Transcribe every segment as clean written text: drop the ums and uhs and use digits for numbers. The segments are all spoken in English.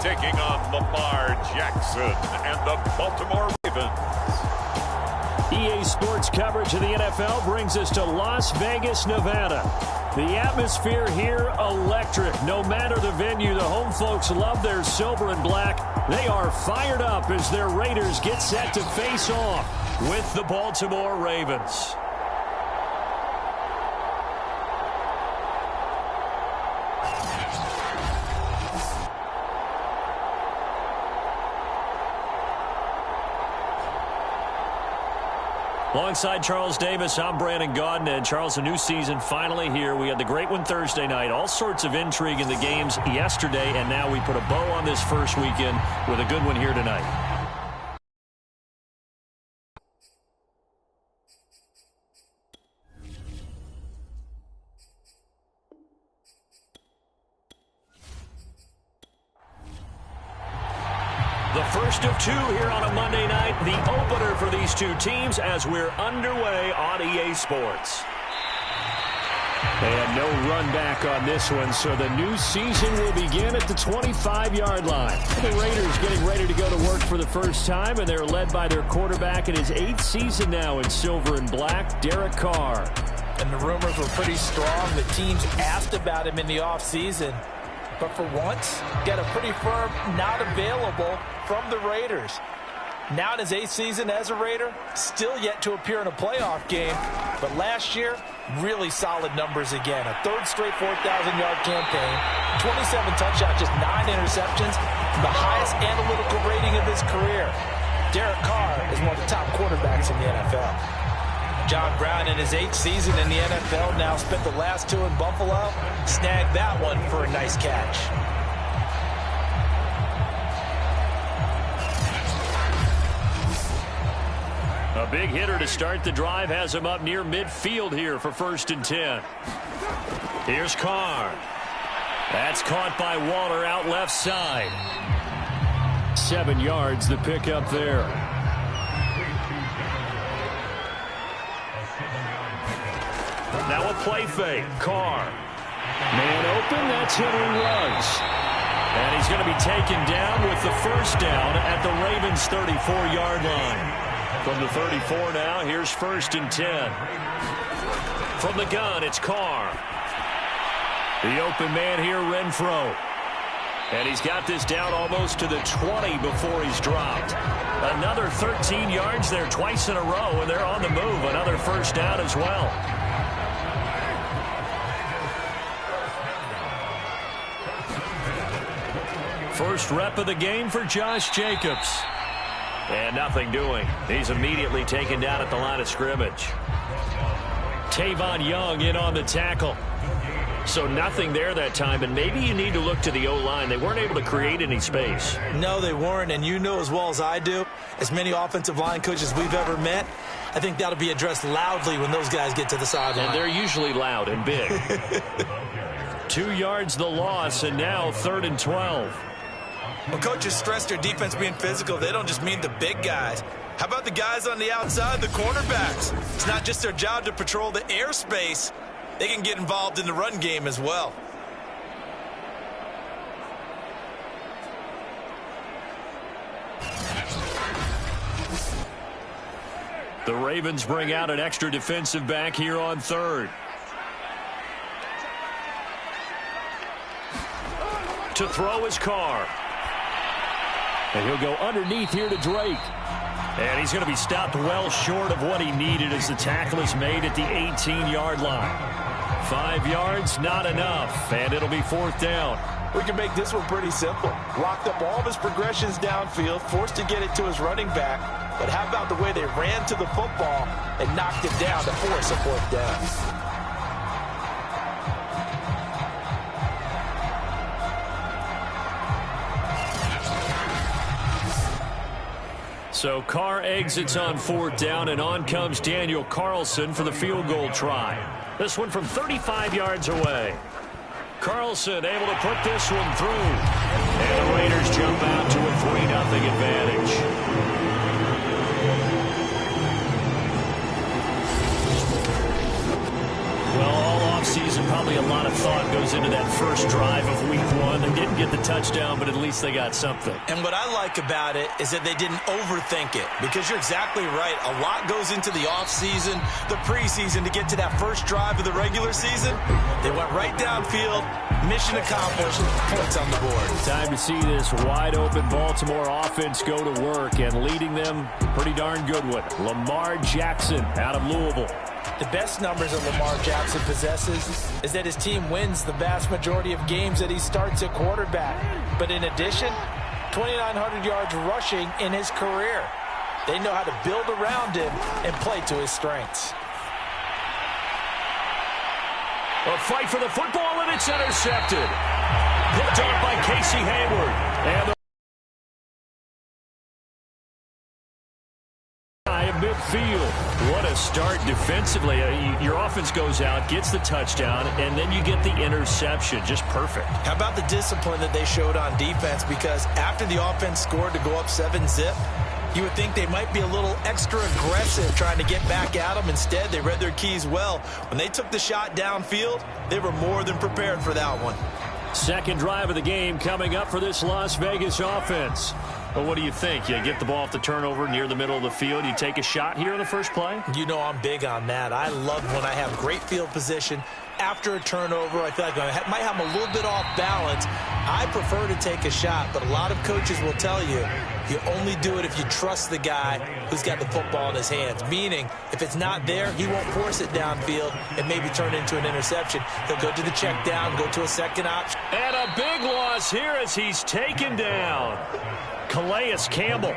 taking on Lamar Jackson and the Baltimore Ravens. EA Sports coverage of the NFL brings us to Las Vegas, Nevada. The atmosphere here, electric. No matter the venue, the home folks love their silver and black. They are fired up as their Raiders get set to face off with the Baltimore Ravens. Alongside Charles Davis, I'm Brandon Gaudin. And Charles, a new season finally here. We had the great one Thursday night. All sorts of intrigue in the games yesterday, and now we put a bow on this first weekend with a good one here tonight. The first of two here on a Monday night, the opener for these two teams as we're underway on EA Sports. And no run back on this one, so the new season will begin at the 25-yard line. The Raiders getting ready to go to work for the first time, and they're led by their quarterback in his 8th season now in silver and black, Derek Carr. And the rumors were pretty strong. The teams asked about him in the offseason. But for once, got a pretty firm not available from the Raiders. Now in his 8th season as a Raider, still yet to appear in a playoff game. But last year, really solid numbers again. A third straight 4,000-yard campaign, 27 touchdowns, just 9 interceptions, the highest analytical rating of his career. Derek Carr is one of the top quarterbacks in the NFL. John Brown in his 8th season in the NFL now spent the last 2 in Buffalo. Snagged that one for a nice catch. A big hitter to start the drive has him up near midfield here for 1st and 10. Here's Carr. That's caught by Waller out left side. 7 yards the pickup there. Now a play fake. Carr. Man open. That's Henry Ruggs. And he's going to be taken down with the first down at the Ravens' 34-yard line. From the 34 now, here's 1st and 10. From the gun, it's Carr. The open man here, Renfro. And he's got this down almost to the 20 before he's dropped. Another 13 yards there twice in a row, and they're on the move. Another first down as well. First rep of the game for Josh Jacobs. And nothing doing. He's immediately taken down at the line of scrimmage. Tavon Young in on the tackle. So nothing there that time, and maybe you need to look to the O-line. They weren't able to create any space. No, they weren't, and you know as well as I do, as many offensive line coaches we've ever met, I think that'll be addressed loudly when those guys get to the sideline. And they're usually loud and big. 2 yards the loss, and now 3rd and 12. When coaches stress their defense being physical, they don't just mean the big guys. How about the guys on the outside, the cornerbacks? It's not just their job to patrol the airspace. They can get involved in the run game as well. The Ravens bring out an extra defensive back here on 3rd. To throw his Carr. And he'll go underneath here to Drake. And he's going to be stopped well short of what he needed as the tackle is made at the 18-yard line. 5 yards, not enough, and it'll be 4th down. We can make this one pretty simple. Locked up all of his progressions downfield, forced to get it to his running back. But how about the way they ran to the football and knocked it down to force a 4th down? So Carr exits on 4th down, and on comes Daniel Carlson for the field goal try. This one from 35 yards away. Carlson able to put this one through. And the Raiders jump out to a 3-0 advantage. Well, all offseason probably Probably a lot of thought goes into that first drive of week one. They didn't get the touchdown, but at least they got something. And what I like about it is that they didn't overthink it, because you're exactly right. A lot goes into the offseason, the preseason, to get to that first drive of the regular season. They went right downfield, mission accomplished, points on the board. Time to see this wide-open Baltimore offense go to work, and leading them pretty darn good with it. Lamar Jackson out of Louisville. The best numbers that Lamar Jackson possesses is that his team wins the vast majority of games that he starts at quarterback. But in addition, 2,900 yards rushing in his career. They know how to build around him and play to his strengths. A fight for the football, and it's intercepted. Picked off by Casey Hayward. And the midfield. What a start defensively. Your offense goes out, gets the touchdown, and then you get the interception. Just perfect. How about the discipline that they showed on defense? Because after the offense scored to go up 7-zip, you would think they might be a little extra aggressive trying to get back at them. Instead, they read their keys well. When they took the shot downfield, they were more than prepared for that one. Second drive of the game coming up for this Las Vegas offense. Well, what do you think? You get the ball off the turnover near the middle of the field. You take a shot here in the first play? You know I'm big on that. I love when I have great field position. After a turnover, I feel like I might have a little bit off balance. I prefer to take a shot, but a lot of coaches will tell you, you only do it if you trust the guy who's got the football in his hands. Meaning, if it's not there, he won't force it downfield and maybe turn into an interception. He'll go to the check down, go to a second option. And a big loss here as he's taken down. Calais Campbell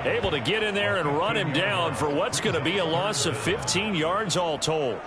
able to get in there and run him down for what's going to be a loss of 15 yards all told.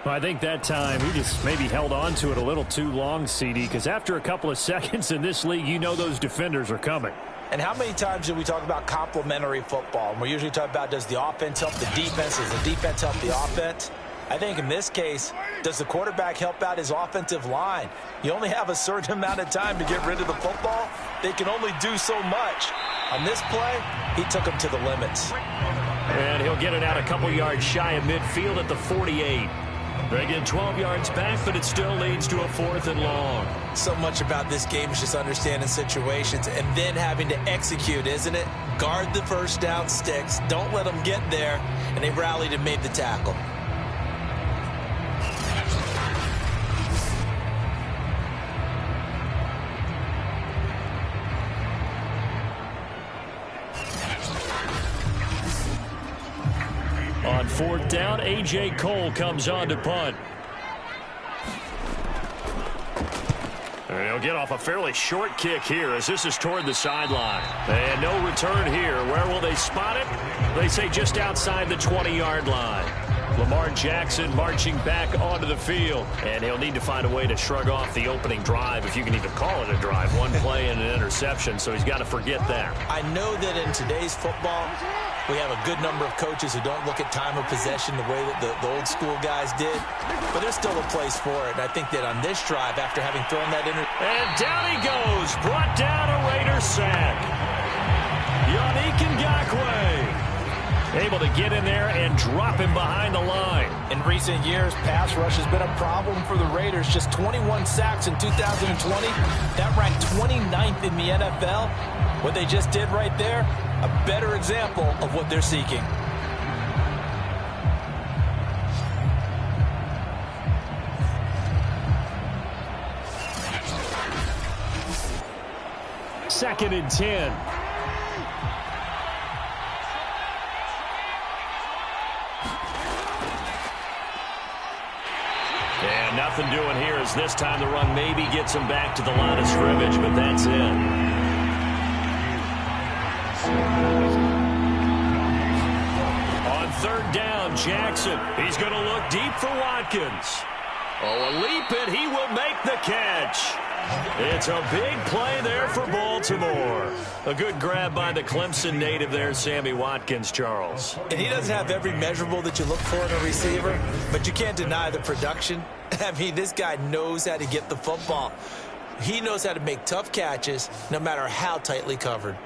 Well, I think that time he just maybe held on to it a little too long, CD, because after a couple of seconds in this league, you know those defenders are coming. And how many times do we talk about complementary football? And we're usually talking about, does the offense help the defense? Does the defense help the offense? I think in this case, does the quarterback help out his offensive line? You only have a certain amount of time to get rid of the football. They can only do so much. On this play, he took him to the limits. And he'll get it out a couple yards shy of midfield at the 48. They get 12 yards back, but it still leads to a 4th and long. So much about this game is just understanding situations and then having to execute, isn't it? Guard the first down sticks. Don't let them get there. And they rallied and made the tackle. On 4th down, A.J. Cole comes on to punt. And he'll get off a fairly short kick here as this is toward the sideline. And no return here. Where will they spot it? They say just outside the 20-yard line. Lamar Jackson marching back onto the field. And he'll need to find a way to shrug off the opening drive, if you can even call it a drive. One play and an interception, so he's got to forget that. I know that in today's football, we have a good number of coaches who don't look at time of possession the way that the old school guys did. But there's still a place for it. And I think that on this drive, after having thrown that and down he goes. Brought down a Raider sack. Yannick Ngakoue able to get in there and drop him behind the line. In recent years, pass rush has been a problem for the Raiders. Just 21 sacks in 2020. That ranked 29th in the NFL. What they just did right there, a better example of what they're seeking. Second and 10. And nothing doing here as this time the run maybe gets him back to the line of scrimmage, but that's it. On 3rd down, Jackson. He's going to look deep for Watkins. Oh, a leap, and he will make the catch. It's a big play there for Baltimore. A good grab by the Clemson native there, Sammy Watkins, Charles. And he doesn't have every measurable that you look for in a receiver, but you can't deny the production. I mean, this guy knows how to get the football. He knows how to make tough catches, no matter how tightly covered.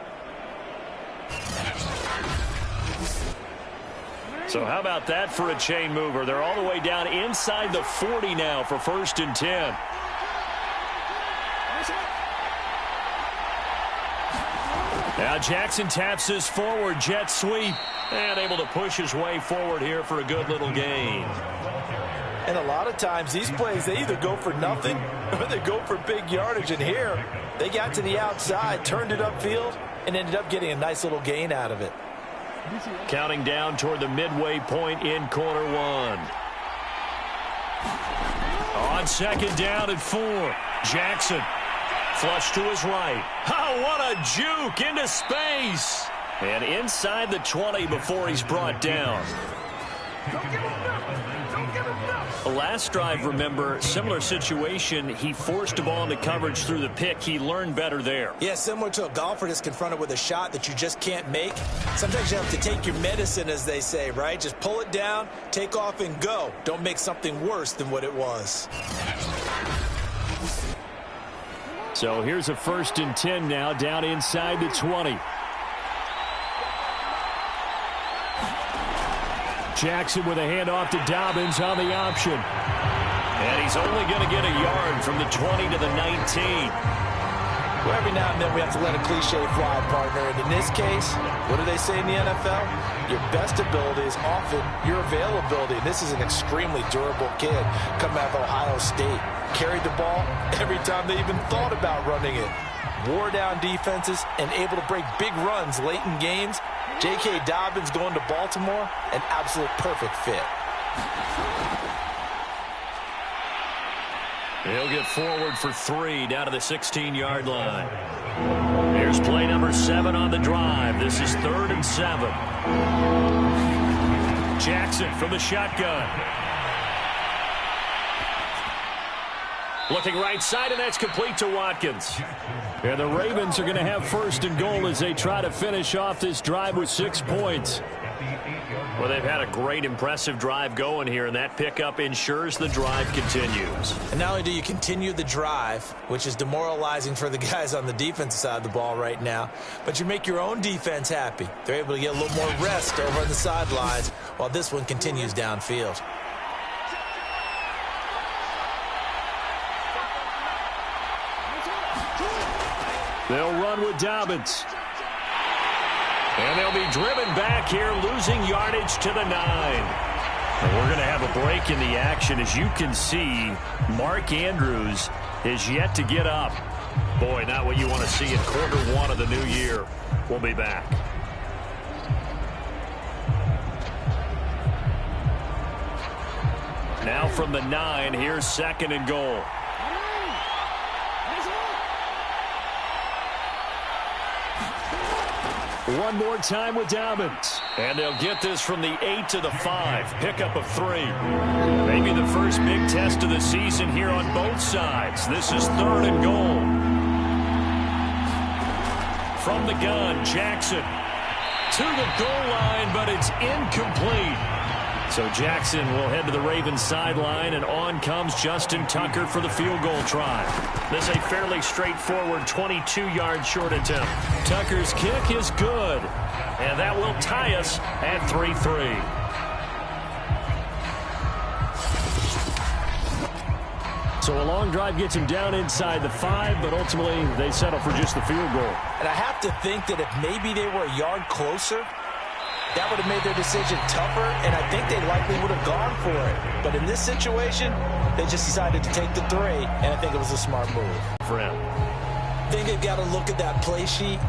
So how about that for a chain mover? They're all the way down inside the 40 now for 1st and 10. Now Jackson taps his forward jet sweep and able to push his way forward here for a good little gain. And a lot of times these plays, they either go for nothing or they go for big yardage. And here, they got to the outside, turned it upfield, and ended up getting a nice little gain out of it. Counting down toward the midway point in quarter one. On 2nd down and 4, Jackson. Flush to his right. Oh, what a juke into space. And inside the 20 before he's brought down. The last drive, remember, similar situation. He forced a ball into coverage through the pick. He learned better there. Yeah, similar to a golfer that's confronted with a shot that you just can't make. Sometimes you have to take your medicine, as they say, right? Just pull it down, take off, and go. Don't make something worse than what it was. So here's a 1st and 10 now, down inside the 20. Jackson with a handoff to Dobbins on the option. And he's only going to get a yard from the 20 to the 19. Well, every now and then we have to let a cliche fly, partner. And in this case, what do they say in the NFL? Your best ability is often your availability. And this is an extremely durable kid coming out of Ohio State. Carried the ball every time they even thought about running it. Wore down defenses and able to break big runs late in games. J.K. Dobbins going to Baltimore, an absolute perfect fit. He'll get forward for 3 down to the 16-yard line. Here's play number 7 on the drive. This is 3rd and 7. Jackson from the shotgun. Looking right side, and that's complete to Watkins. And the Ravens are going to have 1st and goal as they try to finish off this drive with 6 points. Well, they've had a great, impressive drive going here, and that pickup ensures the drive continues. And not only do you continue the drive, which is demoralizing for the guys on the defensive side of the ball right now, but you make your own defense happy. They're able to get a little more rest over on the sidelines while this one continues downfield. They'll run with Dobbins. And they'll be driven back here, losing yardage to the 9. And we're going to have a break in the action. As you can see, Mark Andrews is yet to get up. Boy, not what you want to see in quarter one of the new year. We'll be back. Now from the 9, here's 2nd and goal. One more time with Dobbins. And they'll get this from the 8 to the 5. Pickup of 3. Maybe the first big test of the season here on both sides. This is 3rd and goal. From the gun, Jackson to the goal line, but it's incomplete. So Jackson will head to the Ravens sideline, and on comes Justin Tucker for the field goal try. This is a fairly straightforward 22-yard short attempt. Tucker's kick is good, and that will tie us at 3-3. So a long drive gets him down inside the 5, but ultimately they settle for just the field goal. And I have to think that if maybe they were a yard closer, that would have made their decision tougher, and I think they likely would have gone for it. But in this situation, they just decided to take the 3, and I think it was a smart move. For him. I think they've got to look at that play sheet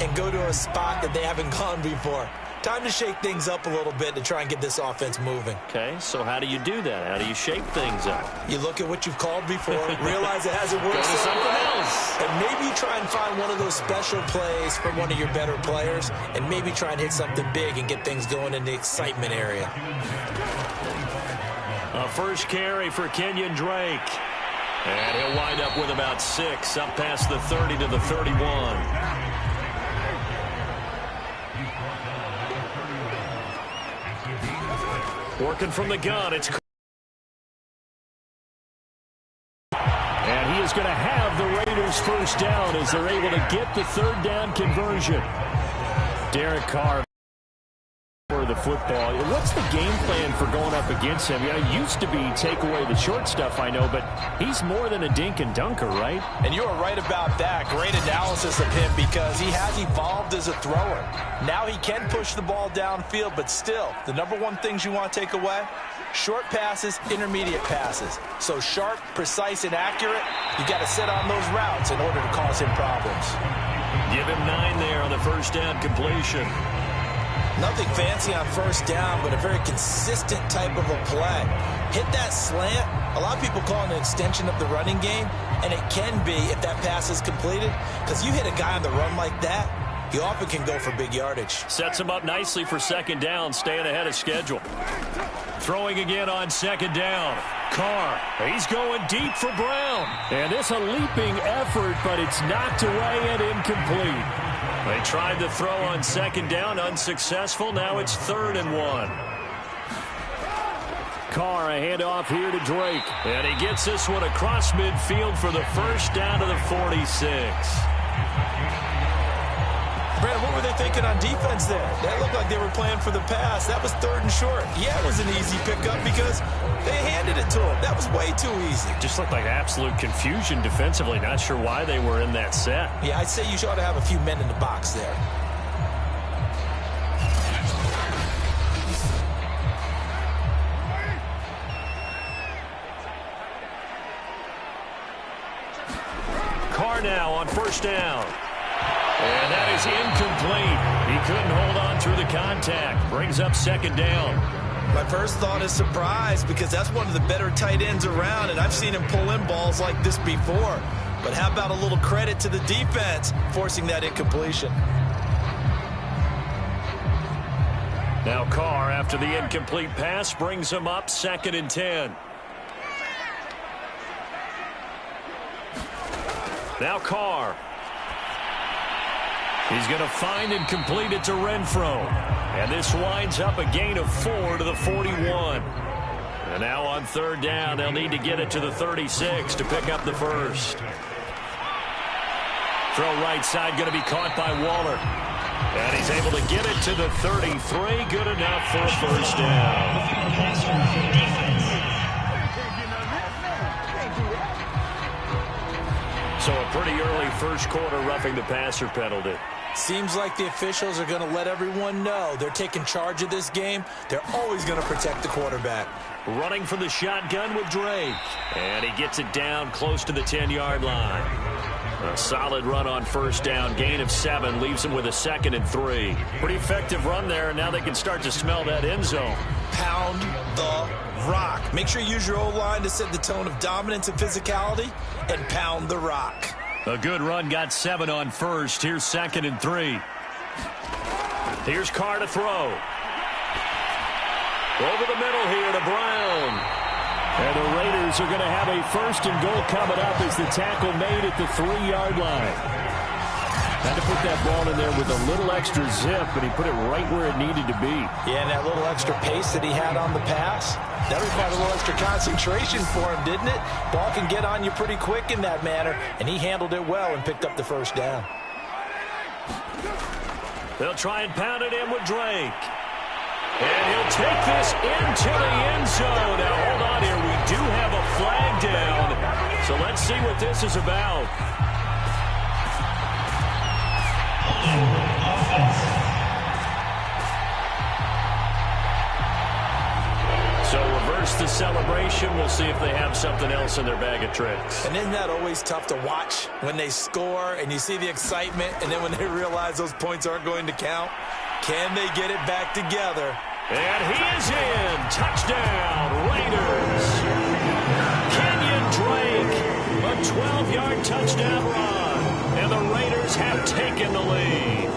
and go to a spot that they haven't gone before. Time to shake things up a little bit to try and get this offense moving. Okay, so how do you do that? How do you shake things up? You look at what you've called before, realize it hasn't worked. Go to something else. And maybe try and find one of those special plays from one of your better players, and maybe try and hit something big and get things going in the excitement area. A first carry for Kenyon Drake. And he'll wind up with about 6, up past the 30 to the 31. Working from the gun, it's... And he is going to have the Raiders first down as they're able to get the 3rd down conversion. Derek Carr for the the football. What's the game plan for going up against him? It used to be take away the short stuff, I know, but he's more than a dink and dunker, right? And you are right about that. Great analysis of him because he has evolved as a thrower. Now he can push the ball downfield, but still, the number one things you want to take away, short passes, intermediate passes. So sharp, precise, and accurate, you got to sit on those routes in order to cause him problems. Give him 9 there on the first down completion. Nothing fancy on first down, but a very consistent type of a play. Hit that slant. A lot of people call it an extension of the running game, and it can be if that pass is completed, because you hit a guy on the run like that, he often can go for big yardage. Sets him up nicely for second down, staying ahead of schedule. Throwing again on second down. Carr, he's going deep for Brown. And this a leaping effort, but it's knocked away and incomplete. They tried to throw on second down, unsuccessful. Now it's 3rd and 1. Carr, a handoff here to Drake. And he gets this one across midfield for the first down to the 46. Brad, what were they thinking on defense there? That looked like they were playing for the pass. That was 3rd and short. Yeah, it was an easy pickup because they handed it to him. That was way too easy. Just looked like absolute confusion defensively. Not sure why they were in that set. Yeah, I'd say you ought to have a few men in the box there. Carr now on first down. And that is incomplete. He couldn't hold on through the contact. Brings up second down. My first thought is surprise because that's one of the better tight ends around, and I've seen him pull in balls like this before. But how about a little credit to the defense forcing that incompletion? Now Carr, after the incomplete pass, brings him up 2nd and 10. Now Carr. He's going to find and complete it to Renfro. And this winds up a gain of 4 to the 41. And now on 3rd down, they'll need to get it to the 36 to pick up the first. Throw right side going to be caught by Waller. And he's able to get it to the 33. Good enough for a first down. So a pretty early first quarter roughing the passer penalty. Seems like the officials are going to let everyone know they're taking charge of this game. They're always going to protect the quarterback. Running from the shotgun with Drake. And he gets it down close to the 10-yard line. A solid run on first down. Gain of 7 leaves him with a 2nd and 3. Pretty effective run there, and now they can start to smell that end zone. Pound the rock. Make sure you use your O-line to set the tone of dominance and physicality, and pound the rock. A good run, got 7 on first. Here's 2nd and 3. Here's Carr to throw. Over the middle here to Brown. And the Raiders are going to have a 1st and goal coming up as the tackle made at the 3-yard line. Had to put that ball in there with a little extra zip, but he put it right where it needed to be. Yeah, and that little extra pace that he had on the pass, that required a little extra concentration for him, didn't it? Ball can get on you pretty quick in that manner, and he handled it well and picked up the first down. They'll try and pound it in with Drake. And he'll take this into the end zone. Now, hold on here. We do have a flag down. So let's see what this is about. So reverse the celebration. We'll see if they have something else in their bag of tricks. And isn't that always tough to watch when they score and you see the excitement, and then when they realize those points aren't going to count? Can they get it back together? And he is in. Touchdown, Raiders. Kenyon Drake, a 12-yard touchdown run. And the Raiders have taken the lead.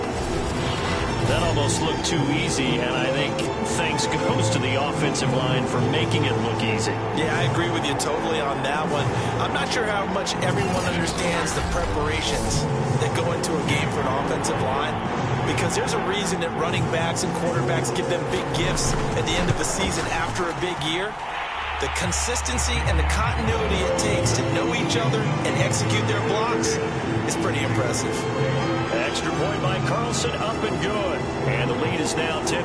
That almost looked too easy, and I think thanks goes to the offensive line for making it look easy. Yeah, I agree with you totally on that one. I'm not sure how much everyone understands the preparations that go into a game for an offensive line, because there's a reason that running backs and quarterbacks give them big gifts at the end of the season after a big year. The consistency and the continuity it takes to know each other and execute their blocks is pretty impressive. Extra point by Carlson, up and good. And the lead is now 10-3.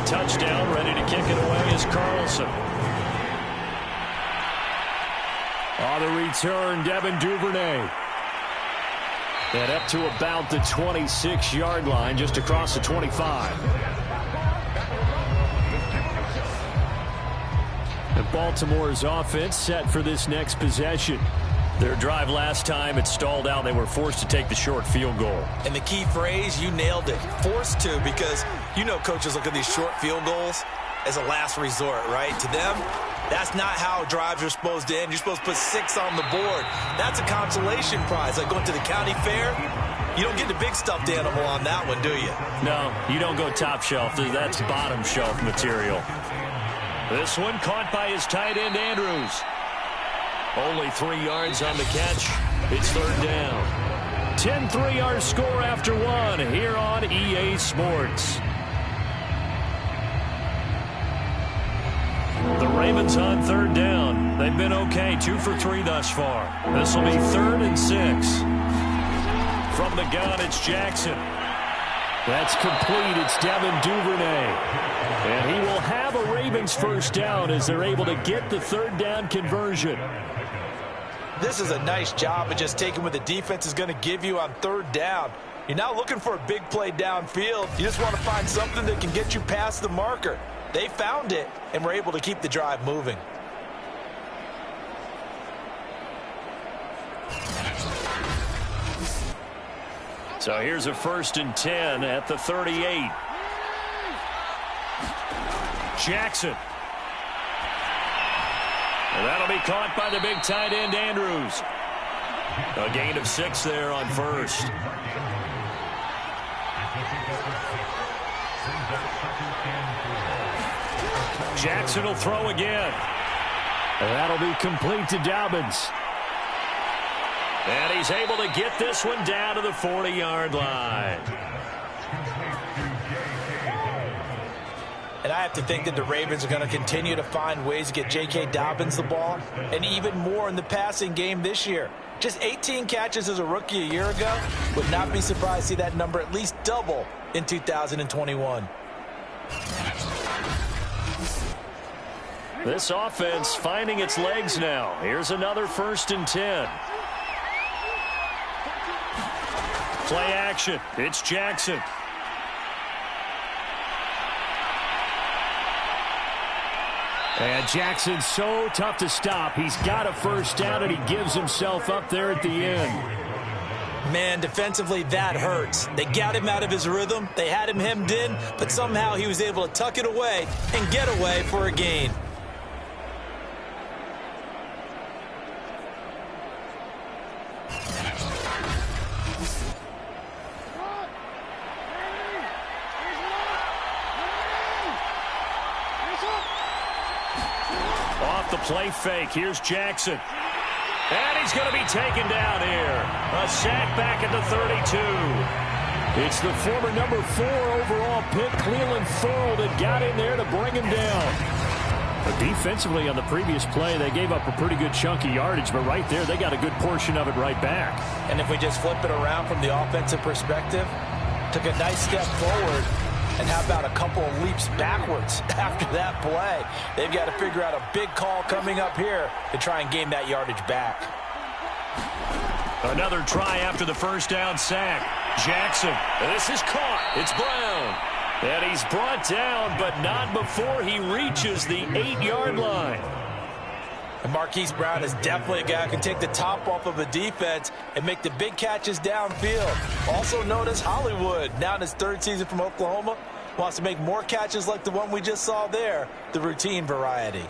touchdown. Ready to kick it away is Carlson. On the return, Devin Duvernay. And up to about the 26-yard line, just across the 25. And Baltimore's offense set for this next possession. Their drive last time, it stalled out. They were forced to take the short field goal. And the key phrase, you nailed it. Forced to, because you know coaches look at these short field goals as a last resort, right? To them, that's not how drives are supposed to end. You're supposed to put 6 on the board. That's a consolation prize. Like going to the county fair, you don't get the big stuffed animal on that one, do you? No, you don't go top shelf. That's bottom shelf material. This one caught by his tight end, Andrews. Only 3 yards on the catch. It's third down. 10-3 our score after 1 here on EA Sports. The Ravens on third down. They've been okay, 2 for 3 thus far. This will be 3rd and 6. From the gun, it's Jackson. That's complete. It's Devin Duvernay. And he will have a Ravens first down as they're able to get the third down conversion. This is a nice job of just taking what the defense is going to give you on third down. You're not looking for a big play downfield. You just want to find something that can get you past the marker. They found it and were able to keep the drive moving. So here's a 1st and 10 at the 38. Jackson. And that'll be caught by the big tight end, Andrews. A gain of 6 there on first. Jackson will throw again. And that'll be complete to Dobbins. And he's able to get this one down to the 40-yard line. And I have to think that the Ravens are going to continue to find ways to get J.K. Dobbins the ball, and even more in the passing game this year. Just 18 catches as a rookie a year ago. Would not be surprised to see that number at least double in 2021. This offense finding its legs now. Here's another 1st and 10. Play action. It's Jackson. And Jackson's so tough to stop. He's got a first down, and he gives himself up there at the end. Man, defensively, that hurts. They got him out of his rhythm. They had him hemmed in, but somehow he was able to tuck it away and get away for a gain. Play fake. Here's Jackson. And he's going to be taken down here. A sack back at the 32. It's the former number 4 overall pick, Cleveland Thorold, that got in there to bring him down. But defensively on the previous play, they gave up a pretty good chunk of yardage, but right there, they got a good portion of it right back. And if we just flip it around from the offensive perspective, took a nice step forward. And how about a couple of leaps backwards after that play? They've got to figure out a big call coming up here to try and gain that yardage back. Another try after the first down sack. Jackson. This is caught. It's Brown. And he's brought down, but not before he reaches the 8-yard line. And Marquise Brown is definitely a guy who can take the top off of a defense and make the big catches downfield. Also known as Hollywood, now in his 3rd season from Oklahoma, wants to make more catches like the one we just saw there, the routine variety.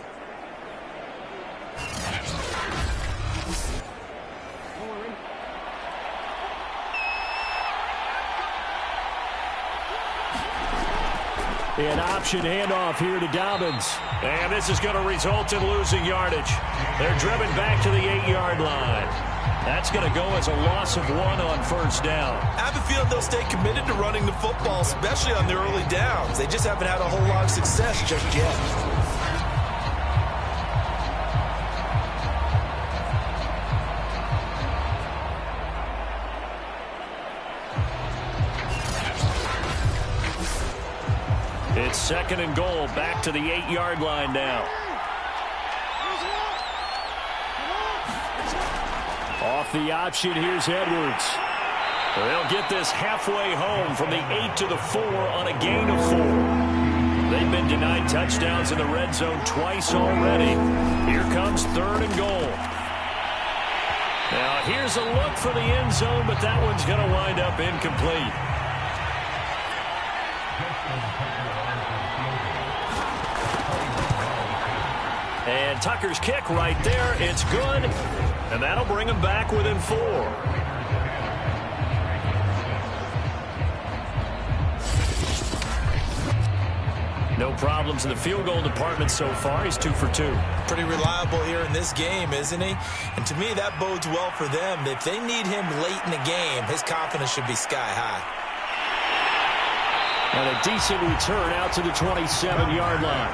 An option handoff here to Dobbins. And this is going to result in losing yardage. They're driven back to the 8-yard line. That's going to go as a loss of 1 on first down. I have a feeling they'll stay committed to running the football, especially on the early downs. They just haven't had a whole lot of success just yet. It's 2nd and goal, back to the 8-yard line now. Off the option, here's Edwards. They'll get this halfway home from the 8 to the 4 on a gain of 4. They've been denied touchdowns in the red zone twice already. Here comes 3rd and goal. Now, here's a look for the end zone, but that one's going to wind up incomplete. And Tucker's kick right there. It's good, and that'll bring him back within 4. No problems in the field goal department so far. He's 2 for 2. Pretty reliable here in this game, isn't he? And to me, that bodes well for them. If they need him late in the game, his confidence should be sky high. And a decent return out to the 27-yard line.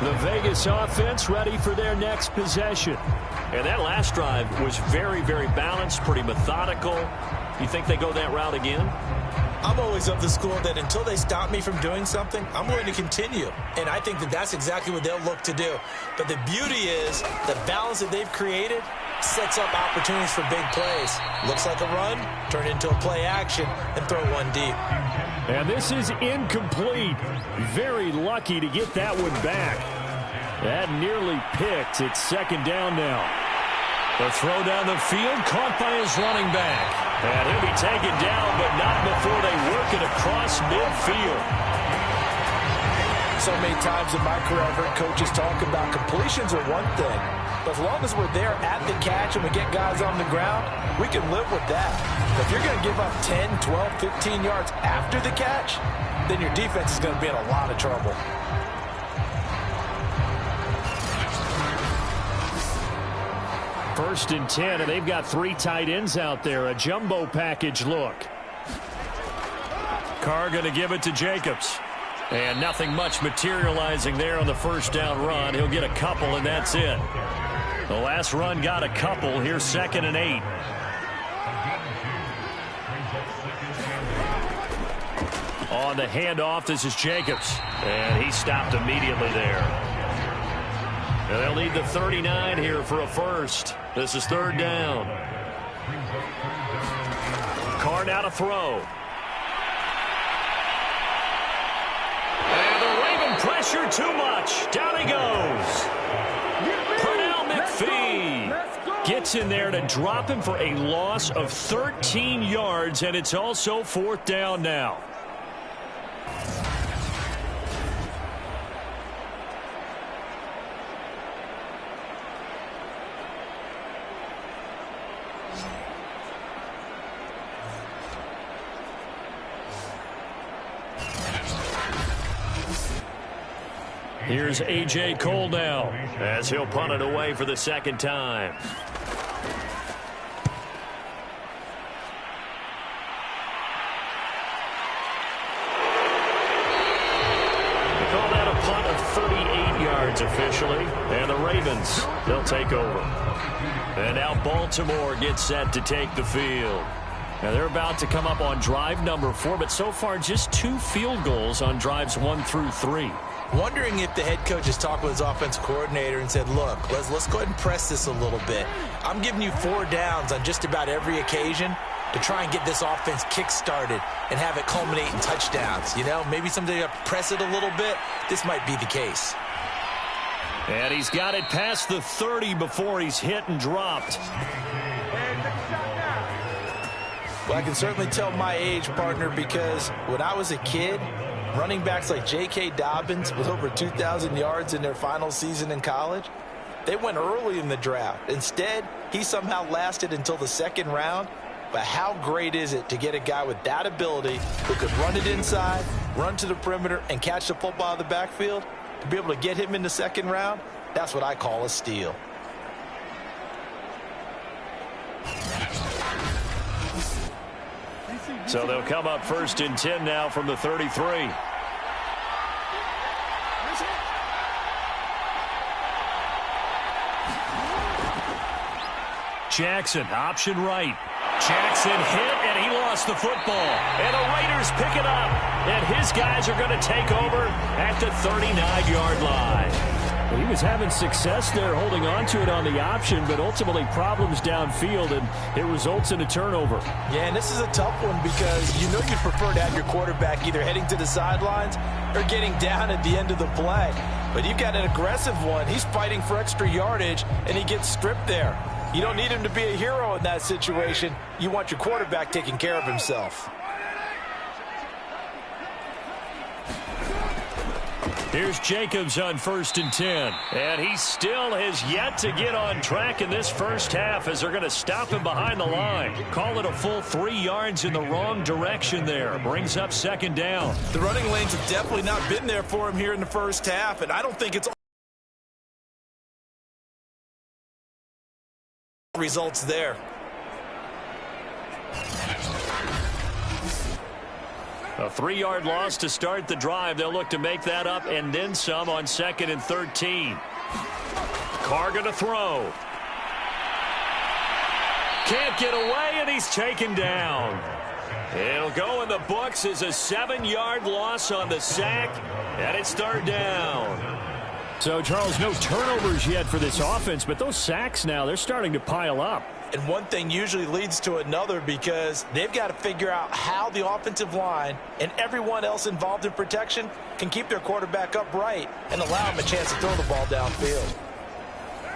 The Vegas offense ready for their next possession. And that last drive was very, very balanced, pretty methodical. You think they go that route again? I'm always of the school that until they stop me from doing something, I'm going to continue. And I think that that's exactly what they'll look to do. But the beauty is the balance that they've created sets up opportunities for big plays. Looks like a run, turn into a play action, and throw one deep. And this is incomplete. Very lucky to get that one back. That nearly picked. It's 2nd down now. The throw down the field, caught by his running back. And he'll be taken down, but not before they work it across midfield. So many times in my career, I've heard coaches talk about completions are one thing. But as long as we're there at the catch and we get guys on the ground, we can live with that. But if you're going to give up 10, 12, 15 yards after the catch, then your defense is going to be in a lot of trouble. First and 10, and they've got 3 tight ends out there. A jumbo package look. Carr going to give it to Jacobs. And nothing much materializing there on the first down run. He'll get a couple, and that's it. The last run got a couple. Here's 2nd and 8. On the handoff, this is Jacobs. And he stopped immediately there. And they'll need the 39 here for a first. This is 3rd down. Carr now to throw. And the Raven pressure too much. Down he goes. Pernell McPhee gets in there to drop him for a loss of 13 yards, and it's also 4th down now. Here's A.J. Cole now as he'll punt it away for the 2nd time. They call that a punt of 38 yards officially. And the Ravens, they'll take over. And now Baltimore gets set to take the field. Now they're about to come up on drive number 4, but so far just 2 field goals on drives 1 through 3. Wondering if the head coach has talked with his offensive coordinator and said, look, let's go ahead and press this a little bit. I'm giving you 4 downs on just about every occasion to try and get this offense kick-started and have it culminate in touchdowns. You know, maybe someday you have to press it a little bit. This might be the case. And he's got it past the 30 before he's hit and dropped. Well, I can certainly tell my age, partner, because when I was a kid, running backs like J.K. Dobbins with over 2,000 yards in their final season in college, they went early in the draft. Instead, he somehow lasted until the 2nd round. But how great is it to get a guy with that ability who could run it inside, run to the perimeter, and catch the football out of the backfield? To be able to get him in the 2nd round, that's what I call a steal. So they'll come up 1st and 10 now from the 33. Jackson, option right. Jackson hit, and he lost the football. And the Raiders pick it up. And his guys are going to take over at the 39-yard line. He was having success there holding on to it on the option, but ultimately problems downfield, and it results in a turnover. Yeah, and this is a tough one because you know you'd prefer to have your quarterback either heading to the sidelines or getting down at the end of the play. But you've got an aggressive one. He's fighting for extra yardage, and he gets stripped there. You don't need him to be a hero in that situation. You want your quarterback taking care of himself. Here's Jacobs on 1st and 10. And he still has yet to get on track in this first half as they're going to stop him behind the line. Call it a full 3 yards in the wrong direction there. Brings up 2nd down. The running lanes have definitely not been there for him here in the first half, and I don't think it's results there. A 3-yard loss to start the drive. They'll look to make that up and then some on 2nd and 13. Carr going to throw. Can't get away, and he's taken down. It'll go in the books as a 7-yard loss on the sack, and it's 3rd down. So, Charles, no turnovers yet for this offense, but those sacks now, they're starting to pile up. And one thing usually leads to another because they've got to figure out how the offensive line and everyone else involved in protection can keep their quarterback upright and allow him a chance to throw the ball downfield.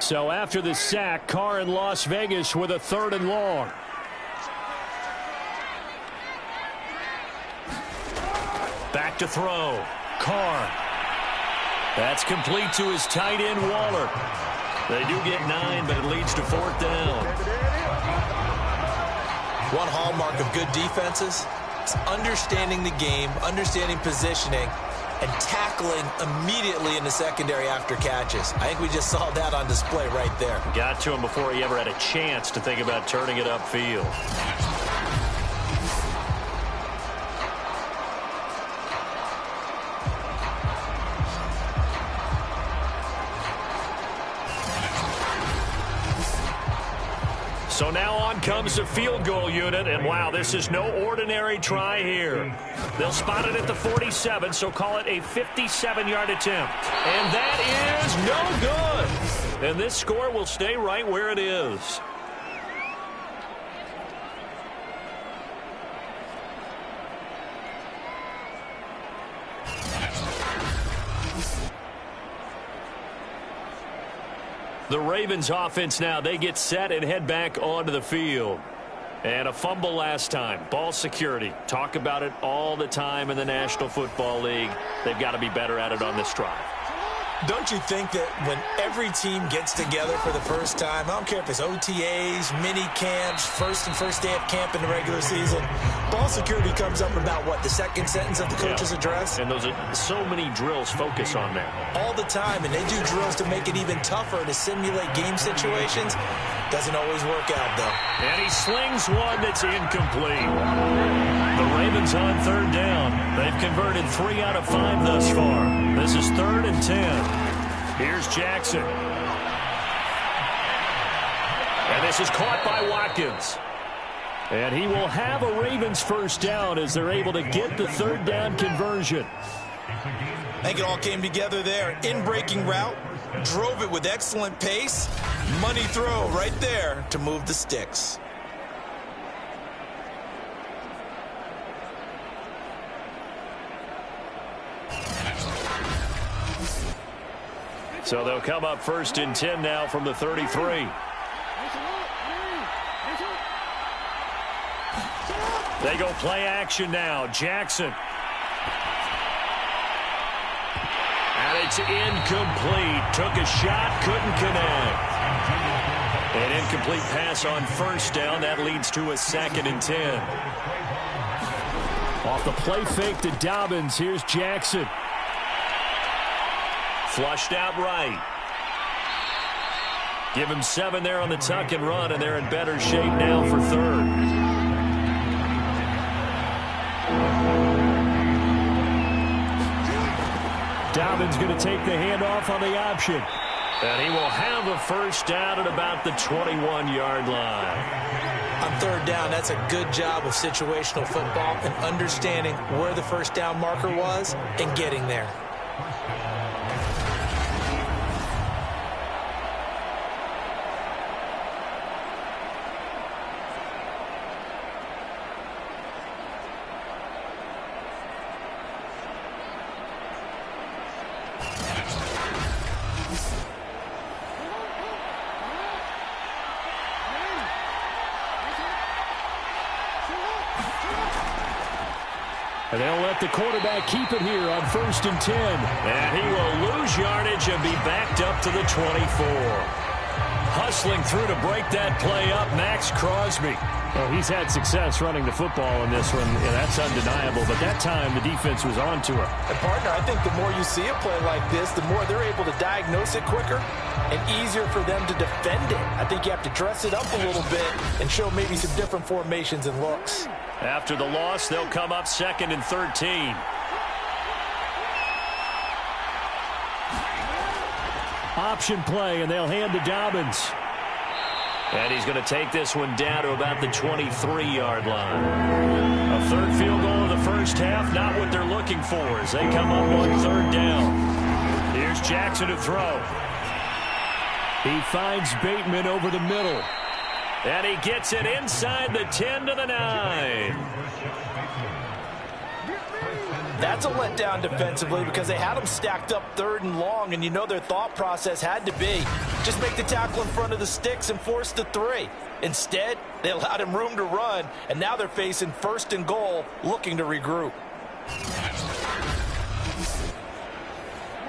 So after the sack, Carr in Las Vegas with a 3rd and long. Back to throw. Carr. That's complete to his tight end, Waller. They do get 9, but it leads to 4th down. One hallmark of good defenses is understanding the game, understanding positioning, and tackling immediately in the secondary after catches. I think we just saw that on display right there. Got to him before he ever had a chance to think about turning it upfield. So now on comes the field goal unit, and wow, this is no ordinary try here. They'll spot it at the 47, so call it a 57-yard attempt. And that is no good. And this score will stay right where it is. The Ravens offense now, they get set and head back onto the field. And a fumble last time. Ball security. Talk about it all the time in the National Football League. They've got to be better at it on this drive. Don't you think that when every team gets together for the first time, I don't care if it's OTAs, mini camps, first day of camp in the regular season, ball security comes up about, what, the second sentence of the coach's address? And those are so many drills focus on that. All the time, and they do drills to make it even tougher to simulate game situations. Doesn't always work out, though. And he slings one that's incomplete. The Ravens on 3rd down. They've converted 3 out of 5 thus far. This is 3rd and 10. Here's Jackson. And this is caught by Watkins. And he will have a Ravens first down as they're able to get the 3rd down conversion. I think it all came together there. In-breaking route, drove it with excellent pace. Money throw right there to move the sticks. So they'll come up 1st and 10 now from the 33. They go play action now. Jackson. And it's incomplete. Took a shot, couldn't connect. An incomplete pass on 1st down. That leads to a 2nd and 10. Off the play fake to Dobbins. Here's Jackson. Flushed out right. Give him 7 there on the tuck and run, and they're in better shape now for 3rd. Dobbins going to take the handoff on the option. And he will have a first down at about the 21-yard line. On third down, that's a good job of situational football and understanding where the first down marker was and getting there. And they'll let the quarterback keep it here on 1st and 10. And he will lose yardage and be backed up to the 24. Hustling through to break that play up, Max Crosby. Well, he's had success running the football in this one, and that's undeniable. But that time, the defense was on to him. And, partner, I think the more you see a play like this, the more they're able to diagnose it quicker and easier for them to defend it. I think you have to dress it up a little bit and show maybe some different formations and looks. After the loss, they'll come up 2nd and 13. Option play, and they'll hand to Dobbins. And he's going to take this one down to about the 23-yard line. A third field goal in the first half, not what they're looking for as they come up on 3rd down. Here's Jackson to throw. He finds Bateman over the middle. And he gets it inside the 10 to the 9. That's a letdown defensively because they had him stacked up 3rd and long, and you know their thought process had to be just make the tackle in front of the sticks and force the 3. Instead, they allowed him room to run, and now they're facing 1st and goal, looking to regroup.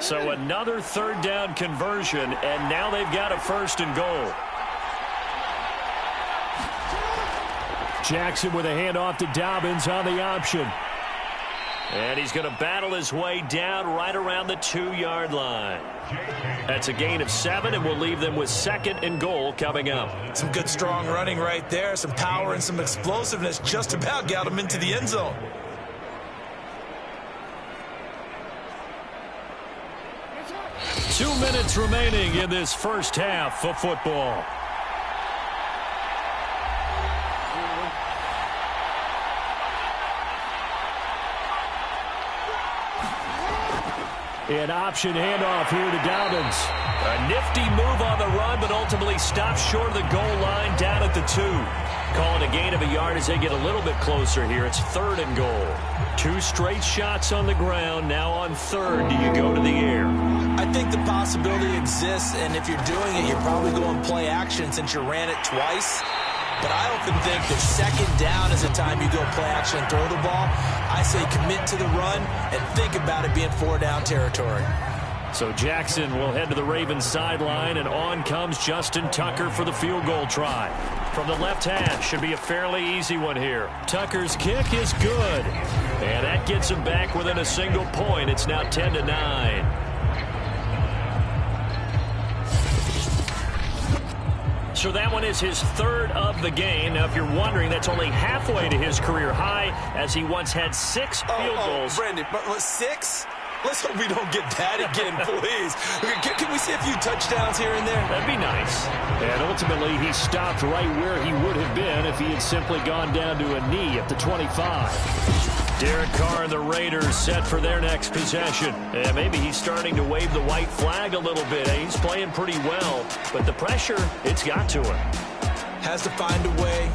So another 3rd down conversion, and now they've got a 1st and goal. Jackson with a handoff to Dobbins on the option. And he's going to battle his way down right around the 2-yard line. That's a gain of 7, and we'll leave them with 2nd and goal coming up. Some good strong running right there. Some power and some explosiveness just about got him into the end zone. Two minutes remaining in this first half of football. An option handoff here to Dobbins. A nifty move on the run, but ultimately stops short of the goal line down at the 2. Calling a gain of a yard as they get a little bit closer here. It's 3rd and goal. 2 straight shots on the ground. Now on 3rd, do you go to the air? I think the possibility exists, and if you're doing it, you're probably going play action since you ran it twice. But I often think that 2nd down is the time you go play action and throw the ball. I say commit to the run and think about it being 4-down territory. So Jackson will head to the Ravens sideline, and on comes Justin Tucker for the field goal try. From the left hash, should be a fairly easy one here. Tucker's kick is good, and that gets him back within a single point. It's now 10 to 9. So that one is his 3rd of the game. Now, if you're wondering, that's only halfway to his career high, as he once had 6 field goals. Brandon, but 6? Let's hope we don't get that again, please. Can we see a few touchdowns here and there? That'd be nice. And ultimately, he stopped right where he would have been if he had simply gone down to a knee at the 25. Derek Carr and the Raiders set for their next possession. And maybe he's starting to wave the white flag a little bit. He's playing pretty well, but the pressure, it's got to him. Has to find a way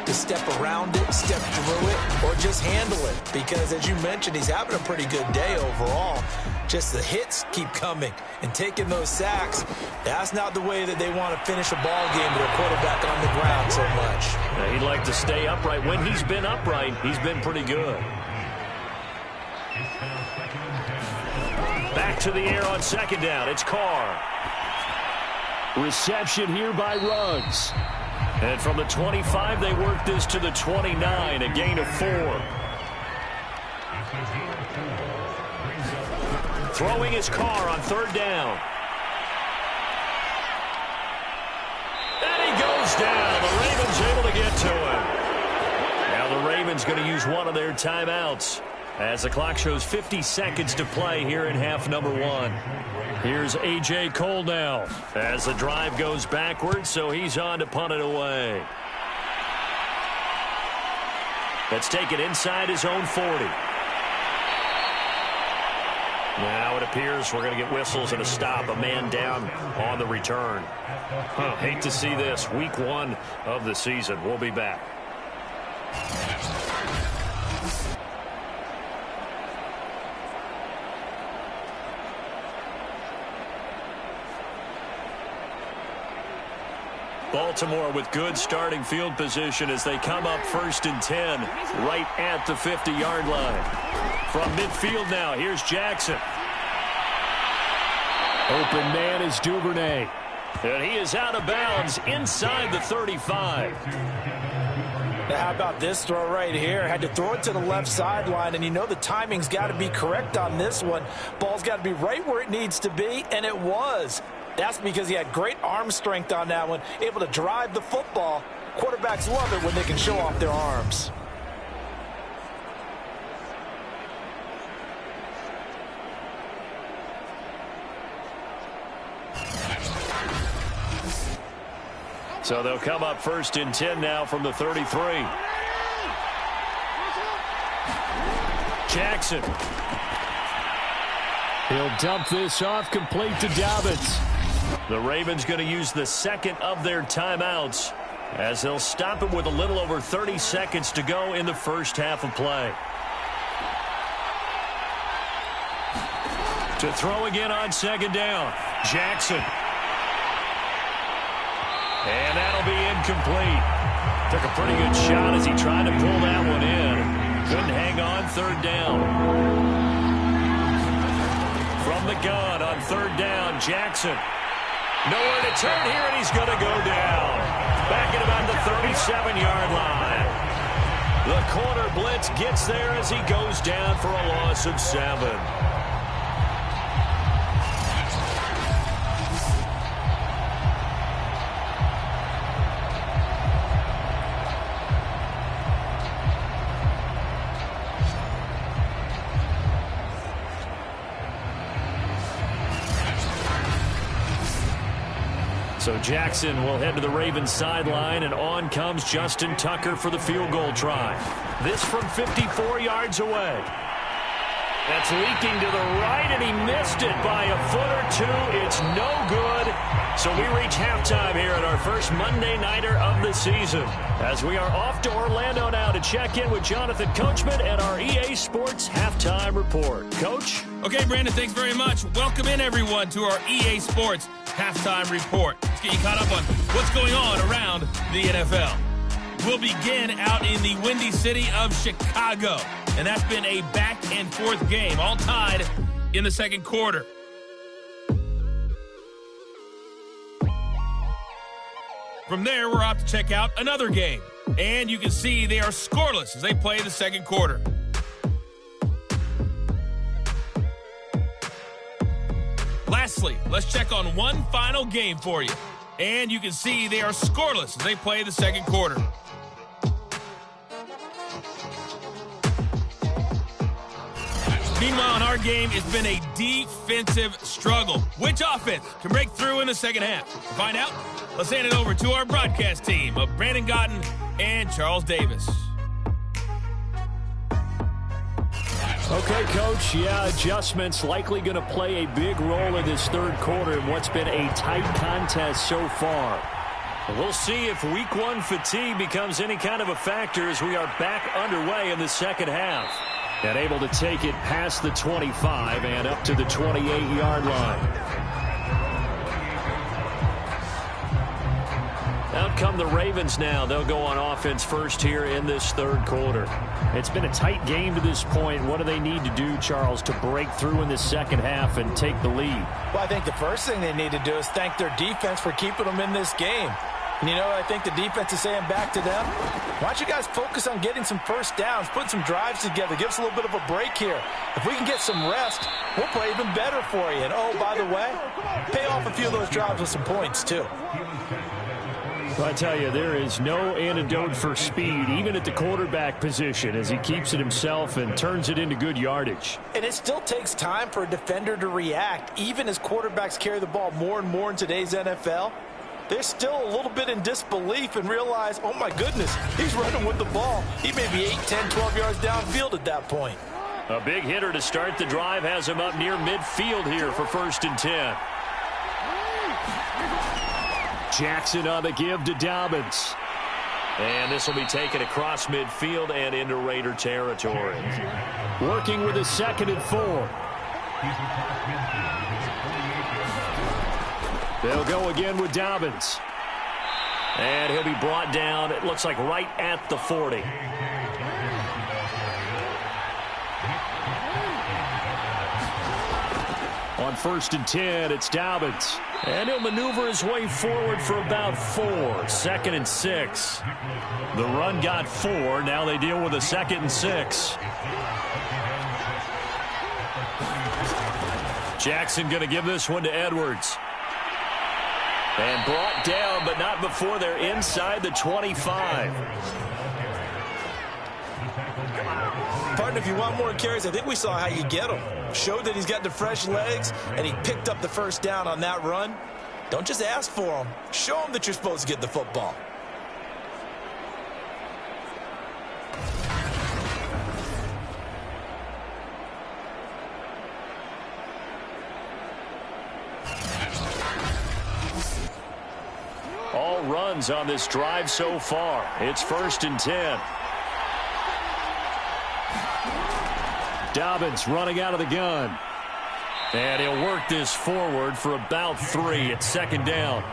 to step around it, step through it, or just handle it. Because, as you mentioned, he's having a pretty good day overall. Just the hits keep coming and taking those sacks. That's not the way that they want to finish a ball game with a quarterback on the ground so much. Now, he'd like to stay upright. When he's been upright, he's been pretty good. Back to the air on 2nd down. It's Carr. Reception here by Ruggs. And from the 25, they work this to the 29, a gain of 4. Throwing his Carr on 3rd down. And he goes down. The Ravens able to get to him. Now the Ravens going to use one of their timeouts. as the clock shows 50 seconds to play here in half number 1. Here's A.J. Cole now as the drive goes backwards, so he's on to punt it away. Let's take it inside his own 40. Now it appears we're going to get whistles and a stop, a man down on the return. Hate to see this. Week 1 of the season. We'll be back. Baltimore with good starting field position as they come up 1st and 10 right at the 50-yard line. From midfield now, here's Jackson. Open man is Duvernay. And he is out of bounds inside the 35. Now, how about this throw right here? Had to throw it to the left sideline, and you know the timing's got to be correct on this one. Ball's got to be right where it needs to be, and it was. That's because he had great arm strength on that one, able to drive the football. Quarterbacks love it when they can show off their arms. So they'll come up 1st and 10 now from the 33. Jackson. He'll dump this off, complete to Dobbins. The Ravens going to use the second of their timeouts as they'll stop it with a little over 30 seconds to go in the first half of play. To throw again on 2nd down, Jackson. And that'll be incomplete. Took a pretty good shot as he tried to pull that one in. Couldn't hang on 3rd down. From the gun on 3rd down, Jackson. Nowhere to turn here, and he's going to go down. Back at about the 37-yard line. The corner blitz gets there as he goes down for a loss of 7. So Jackson will head to the Ravens sideline, and on comes Justin Tucker for the field goal try. This from 54 yards away. That's leaking to the right, and he missed it by a foot or 2. It's no good. So we reach halftime here at our first Monday Nighter of the season, as we are off to Orlando now to check in with Jonathan Coachman and our EA Sports Halftime Report. Coach? Okay, Brandon, thanks very much. Welcome in, everyone, to our EA Sports Halftime Report. Let's get you caught up on what's going on around the NFL. We'll begin out in the Windy City of Chicago, and that's been a back-and-forth game, all tied in the second quarter. From there, we're off to check out another game, and you can see they are scoreless as they play the second quarter. Lastly, let's check on one final game for you, and you can see they are scoreless as they play the second quarter. Meanwhile, in our game, it's been a defensive struggle. Which offense can break through in the second half? To find out, let's hand it over to our broadcast team of Brandon Gotten and Charles Davis. Okay, Coach, adjustments likely going to play a big role in this third quarter in what's been a tight contest so far. We'll see if Week 1 fatigue becomes any kind of a factor as we are back underway in the second half. And able to take it past the 25 and up to the 28-yard line. Out come the Ravens now. They'll go on offense first here in this third quarter. It's been a tight game to this point. What do they need to do, Charles, to break through in the second half and take the lead? Well, I think the first thing they need to do is thank their defense for keeping them in this game. And you know, I think the defense is saying back to them, why don't you guys focus on getting some first downs, put some drives together, give us a little bit of a break here. If we can get some rest, we'll play even better for you. And, oh, by the way, pay off a few of those drives with some points, too. Well, I tell you, there is no antidote for speed, even at the quarterback position, as he keeps it himself and turns it into good yardage. And it still takes time for a defender to react. Even as quarterbacks carry the ball more and more in today's NFL, they're still a little bit in disbelief and realize, oh my goodness, he's running with the ball. He may be 8, 10, 12 yards downfield at that point. A big hitter to start the drive has him up near midfield here for 1st and 10. Jackson on the give to Dobbins. And this will be taken across midfield and into Raider territory. Working with a 2nd and 4. They'll go again with Dobbins. And he'll be brought down, it looks like right at the 40. On 1st and 10, it's Dobbins. And he'll maneuver his way forward for about 4. 2nd and 6. The run got 4. Now they deal with a 2nd and 6. Jackson going to give this one to Edwards. And brought down, but not before they're inside the 25. Partner, if you want more carries, I think we saw how you get them. Showed that he's got the fresh legs, and he picked up the 1st down on that run. Don't just ask for them. Show them that you're supposed to get the football. All runs on this drive so far. It's 1st and 10. Dobbins running out of the gun. And he'll work this forward for about 3 at 2nd down.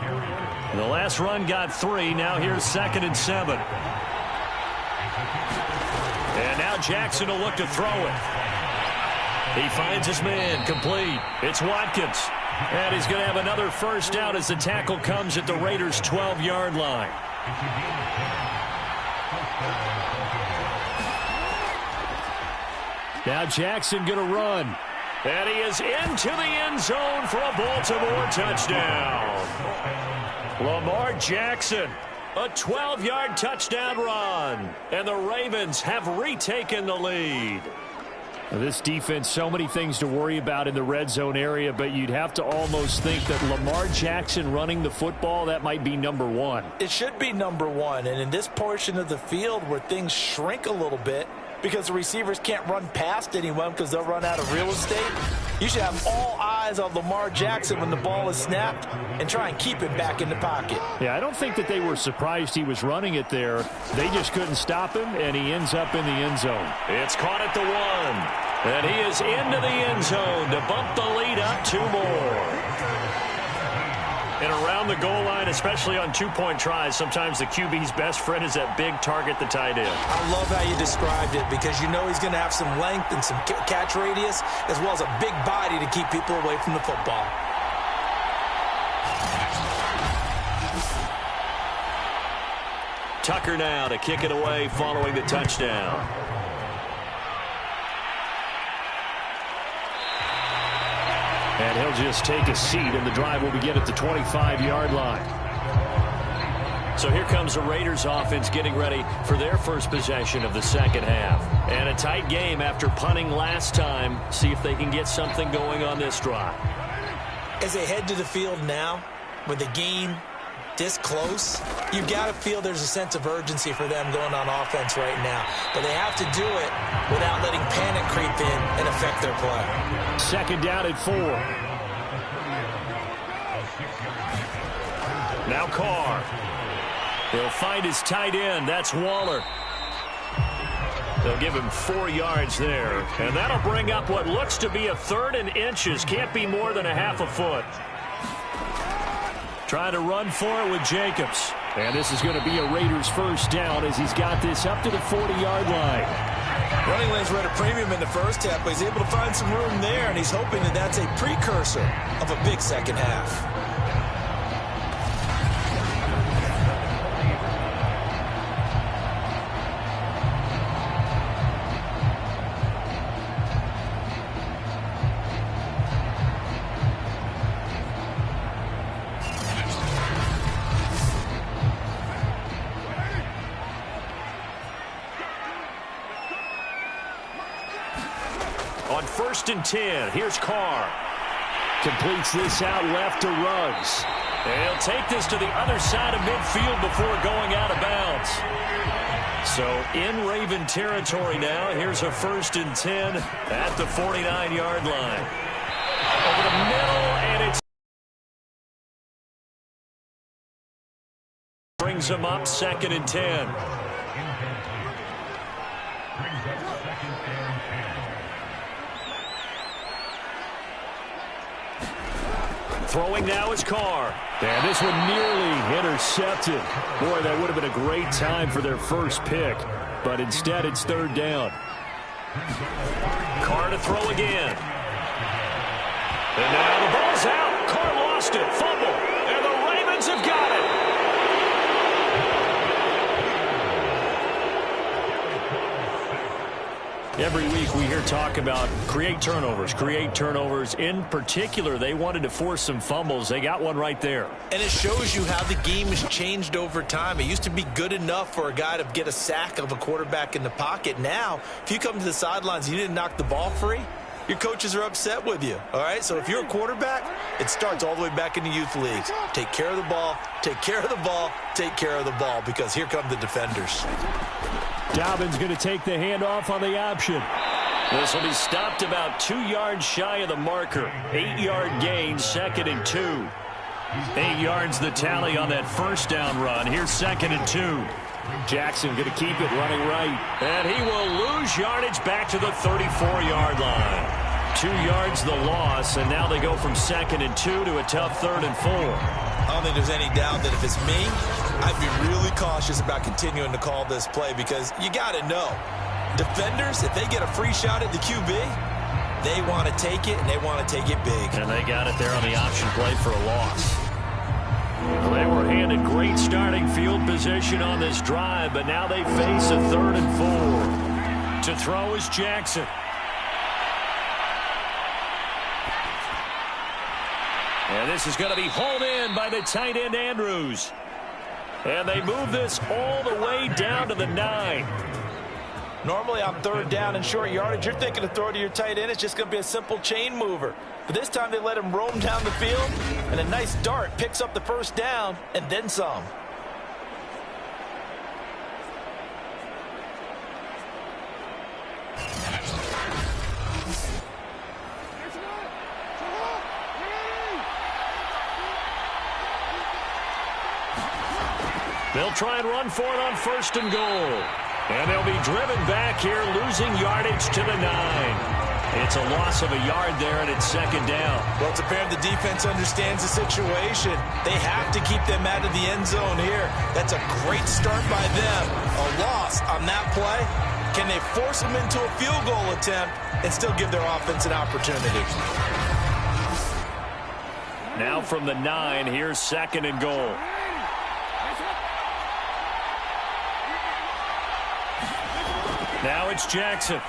The last run got 3. Now here's 2nd and 7. And now Jackson will look to throw it. He finds his man complete. It's Watkins. And he's going to have another 1st down as the tackle comes at the Raiders' 12-yard line. Now Jackson going to run. And he is into the end zone for a Baltimore touchdown. Lamar Jackson, a 12-yard touchdown run. And the Ravens have retaken the lead. This defense, so many things to worry about in the red zone area, but you'd have to almost think that Lamar Jackson running the football, that might be number 1. It should be number 1, and in this portion of the field where things shrink a little bit because the receivers can't run past anyone because they'll run out of real estate, you should have all eyes on Lamar Jackson when the ball is snapped and try and keep him back in the pocket. Yeah, I don't think that they were surprised he was running it there. They just couldn't stop him, and he ends up in the end zone. It's caught at the 1, and he is into the end zone to bump the lead up 2 more. And around the goal line, especially on 2-point tries, sometimes the QB's best friend is that big target, the tight end. I love how you described it because you know he's going to have some length and some catch radius as well as a big body to keep people away from the football. Tucker now to kick it away following the touchdown. And he'll just take a seat, and the drive will begin at the 25-yard line. So here comes the Raiders offense getting ready for their first possession of the second half. And a tight game after punting last time. See if they can get something going on this drive. As they head to the field now, with the game this close, you've got to feel there's a sense of urgency for them going on offense right now. But they have to do it without letting panic creep in and affect their play. 2nd down and 4. Now Carr. He'll find his tight end. That's Waller. They'll give him 4 yards there. And that'll bring up what looks to be a 3rd and inches. Can't be more than a half a foot. Trying to run for it with Jacobs. And this is going to be a Raiders 1st down as he's got this up to the 40-yard line. Running lanes were at a premium in the first half, but he's able to find some room there, and he's hoping that that's a precursor of a big second half. first and 10. Here's Carr. Completes this out left to Ruggs. And he'll take this to the other side of midfield before going out of bounds. So in Raven territory now. Here's a first and 10 at the 49-yard line. Over the middle, and it's brings them up second and 10. Throwing now is Carr. And this one nearly intercepted. Boy, that would have been a great time for their first pick. But instead, it's third down. Carr to throw again. And now the ball's out. Carr lost it. Fumble. And the Ravens have got it. Every week we hear talk about create turnovers. In particular, they wanted to force some fumbles. They got one right there. And it shows you how the game has changed over time. It used to be good enough for a guy to get a sack of a quarterback in the pocket. Now, if you come to the sidelines and you didn't knock the ball free, your coaches are upset with you. All right, so if you're a quarterback, it starts all the way back in the youth leagues. Take care of the ball, take care of the ball, take care of the ball, because here come the defenders. Dobbins going to take the handoff on the option. This will be stopped about 2 yards shy of the marker. 8-yard gain, second and 2. 8 yards the tally on that first down run. Here's second and 2. Jackson going to keep it running right. And he will lose yardage back to the 34-yard line. 2 yards the loss, and now they go from second and 2 to a tough third and 4. I don't think there's any doubt that if it's me, I'd be really cautious about continuing to call this play, because you got to know, defenders, if they get a free shot at the QB, they want to take it, and they want to take it big. And they got it there on the option play for a loss. Well, they were handed great starting field position on this drive, but now they face a third and 4. To throw is Jackson. And this is going to be hauled in by the tight end, Andrews. And they move this all the way down to the 9. Normally on third down and short yardage, you're thinking to throw to your tight end. It's just going to be a simple chain mover. But this time they let him roam down the field, and a nice dart picks up the first down and then some. They'll try and run for it on first and goal. And they'll be driven back here, losing yardage to the 9. It's a loss of a yard there, and it's second down. Well, it's apparent the defense understands the situation. They have to keep them out of the end zone here. That's a great start by them. A loss on that play. Can they force them into a field goal attempt and still give their offense an opportunity? Now from the 9, here's second and goal. Now it's Jackson.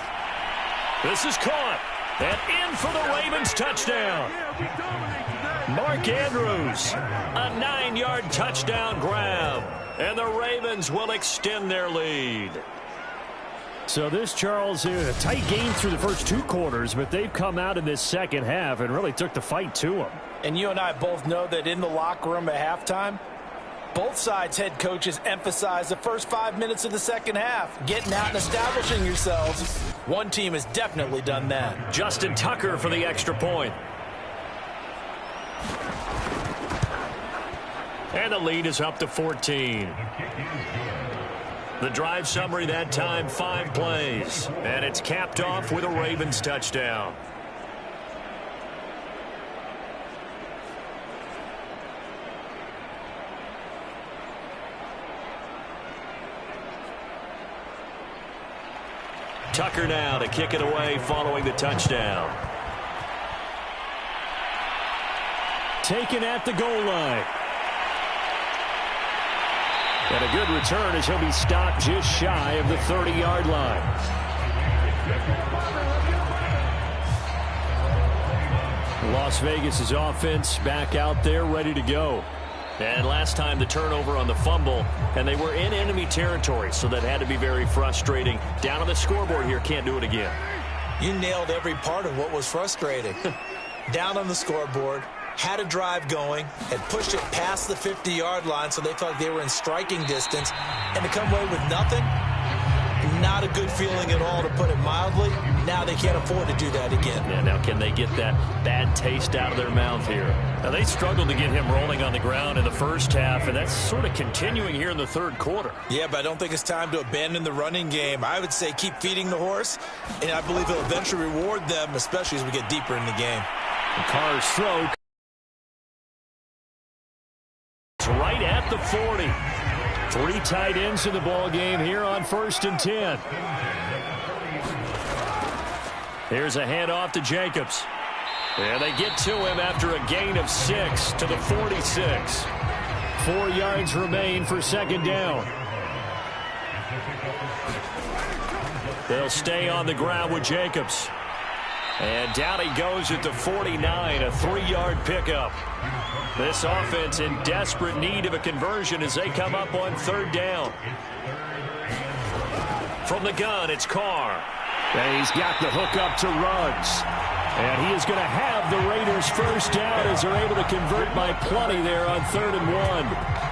This is caught. And in for the Ravens touchdown. Mark Andrews. A 9-yard touchdown grab. And the Ravens will extend their lead. So this, Charles, a tight game through the first 2 quarters, but they've come out in this second half and really took the fight to them. And you and I both know that in the locker room at halftime, both sides' head coaches emphasize the first 5 minutes of the second half, getting out and establishing yourselves. One team has definitely done that. Justin Tucker for the extra point. And the lead is up to 14. The drive summary that time, 5 plays. And it's capped off with a Ravens touchdown. Tucker now to kick it away following the touchdown. Taken at the goal line. And a good return as he'll be stopped just shy of the 30-yard line. Las Vegas' offense back out there ready to go. And last time the turnover on the fumble, and they were in enemy territory, so that had to be very frustrating. Down on the scoreboard here, can't do it again. You nailed every part of what was frustrating. Down on the scoreboard, had a drive going, had pushed it past the 50-yard line so they felt like they were in striking distance, and to come away with nothing, not a good feeling at all, to put it mildly. Now they can't afford to do that again. Yeah, now can they get that bad taste out of their mouth here? Now they struggled to get him rolling on the ground in the first half, and that's sort of continuing here in the third quarter. Yeah, but I don't think it's time to abandon the running game. I would say keep feeding the horse, and I believe he'll eventually reward them, especially as we get deeper in the game. The Carr's throw. It's right at the 40. 3 tight ends in the ball game here on 1st and 10. Here's a handoff to Jacobs. And they get to him after a gain of 6 to the 46. 4 yards remain for 2nd down. They'll stay on the ground with Jacobs. And down he goes at the 49, a 3-yard pickup. This offense in desperate need of a conversion as they come up on 3rd down. From the gun, it's Carr. And he's got the hook up to Ruggs. And he is going to have the Raiders 1st down as they're able to convert by plenty there on 3rd and 1.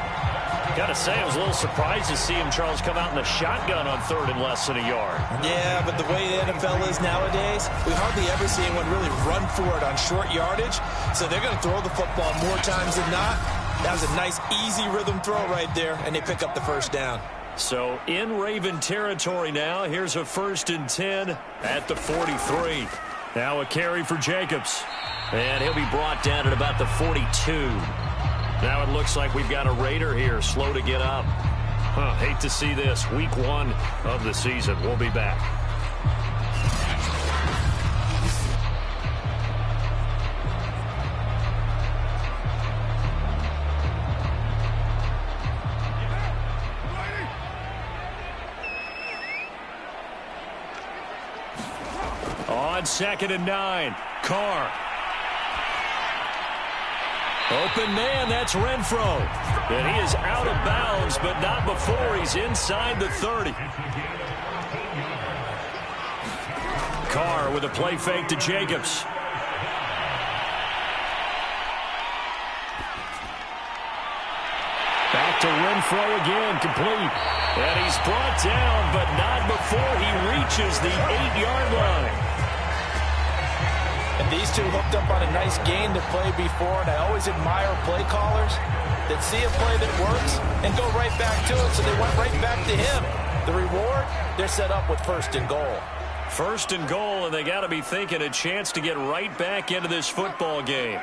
Gotta say, I was a little surprised to see him, Charles, come out in the shotgun on 3rd and less than a yard. Yeah, but the way the NFL is nowadays, we hardly ever see anyone really run for it on short yardage. So they're going to throw the football more times than not. That was a nice, easy rhythm throw right there, and they pick up the 1st down. So in Raven territory now, here's a 1st and 10 at the 43. Now a carry for Jacobs. And he'll be brought down at about the 42. Now it looks like we've got a Raider here, slow to get up. Hate to see this. Week 1 of the season. We'll be back. On 2nd and 9, Carr. Open man, that's Renfro. And he is out of bounds, but not before he's inside the 30. Carr with a play fake to Jacobs. Back to Renfro again, complete. And he's brought down, but not before he reaches the 8-yard line. And these two hooked up on a nice gain to play before, and I always admire play callers that see a play that works and go right back to it, so they went right back to him. The reward, they're set up with 1st and goal. 1st and goal, and they got to be thinking a chance to get right back into this football game.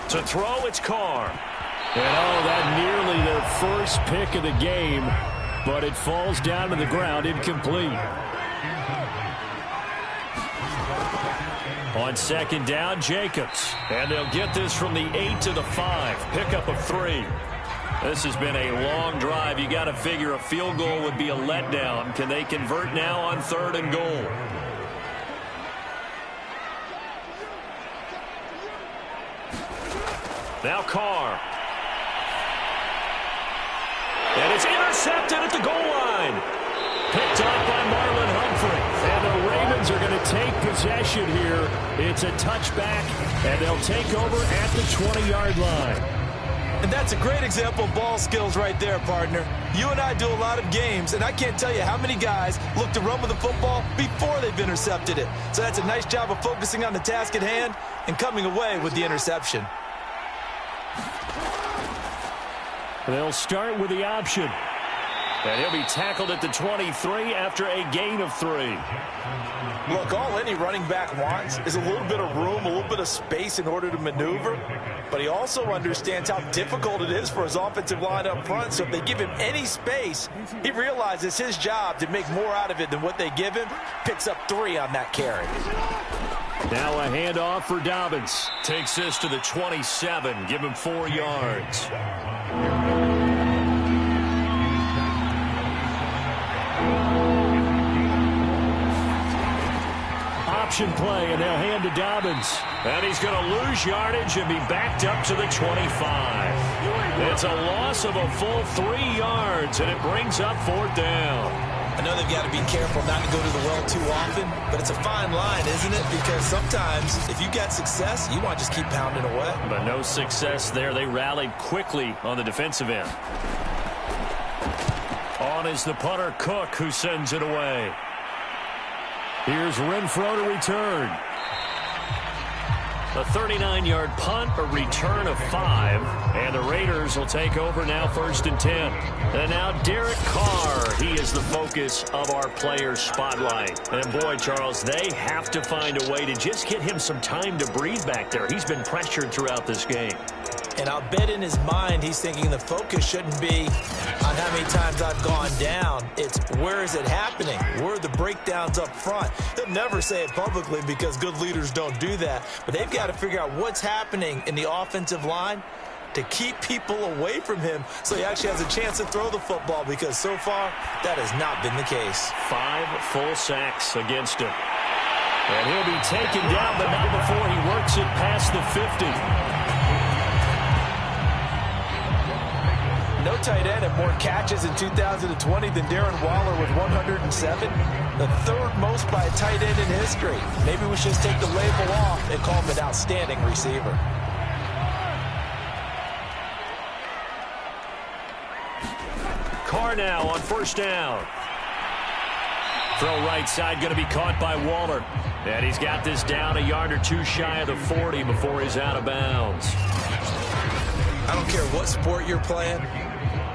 To throw, it's Carr. And that nearly their first pick of the game. But it falls down to the ground, incomplete. On 2nd down, Jacobs. And they'll get this from the 8 to the 5. Pickup of 3. This has been a long drive. You got to figure a field goal would be a letdown. Can they convert now on 3rd and goal? Now Carr. And it's intercepted at the goal line. Picked up by Marlon Humphrey. And the Ravens are going to take possession here. It's a touchback, and they'll take over at the 20-yard line. And that's a great example of ball skills right there, partner. You and I do a lot of games, and I can't tell you how many guys look to run with the football before they've intercepted it. So that's a nice job of focusing on the task at hand and coming away with the interception. They'll start with the option. And he'll be tackled at the 23 after a gain of 3. Look, all any running back wants is a little bit of room, a little bit of space in order to maneuver. But he also understands how difficult it is for his offensive line up front. So if they give him any space, he realizes his job to make more out of it than what they give him. Picks up 3 on that carry. Now a handoff for Dobbins. Takes this to the 27. Give him 4 yards. option play, and they'll hand to Dobbins. And he's going to lose yardage and be backed up to the 25. It's a loss of a full 3 yards, and it brings up 4th down. I know they've got to be careful not to go to the well too often, but it's a fine line, isn't it? Because sometimes if you get success, you want to just keep pounding away. But no success there. They rallied quickly on the defensive end. On is the punter, Cook, who sends it away. Here's Renfro to return. A 39-yard punt, a return of 5, and the Raiders will take over now 1st and 10. And now Derek Carr, he is the focus of our players' spotlight. And boy, Charles, they have to find a way to just get him some time to breathe back there. He's been pressured throughout this game. And I'll bet in his mind he's thinking the focus shouldn't be on how many times I've gone down. It's where is it happening? Where are the breakdowns up front? He'll never say it publicly because good leaders don't do that. But they've got to figure out what's happening in the offensive line to keep people away from him so he actually has a chance to throw the football, because so far that has not been the case. 5 full sacks against him. And he'll be taken down, but not before he works it past the 50. No tight end had more catches in 2020 than Darren Waller with 107. The 3rd most by a tight end in history. Maybe we should just take the label off and call him an outstanding receiver. Carr now on 1st down. Throw right side, going to be caught by Waller. And he's got this down a yard or 2 shy of the 40 before he's out of bounds. I don't care what sport you're playing.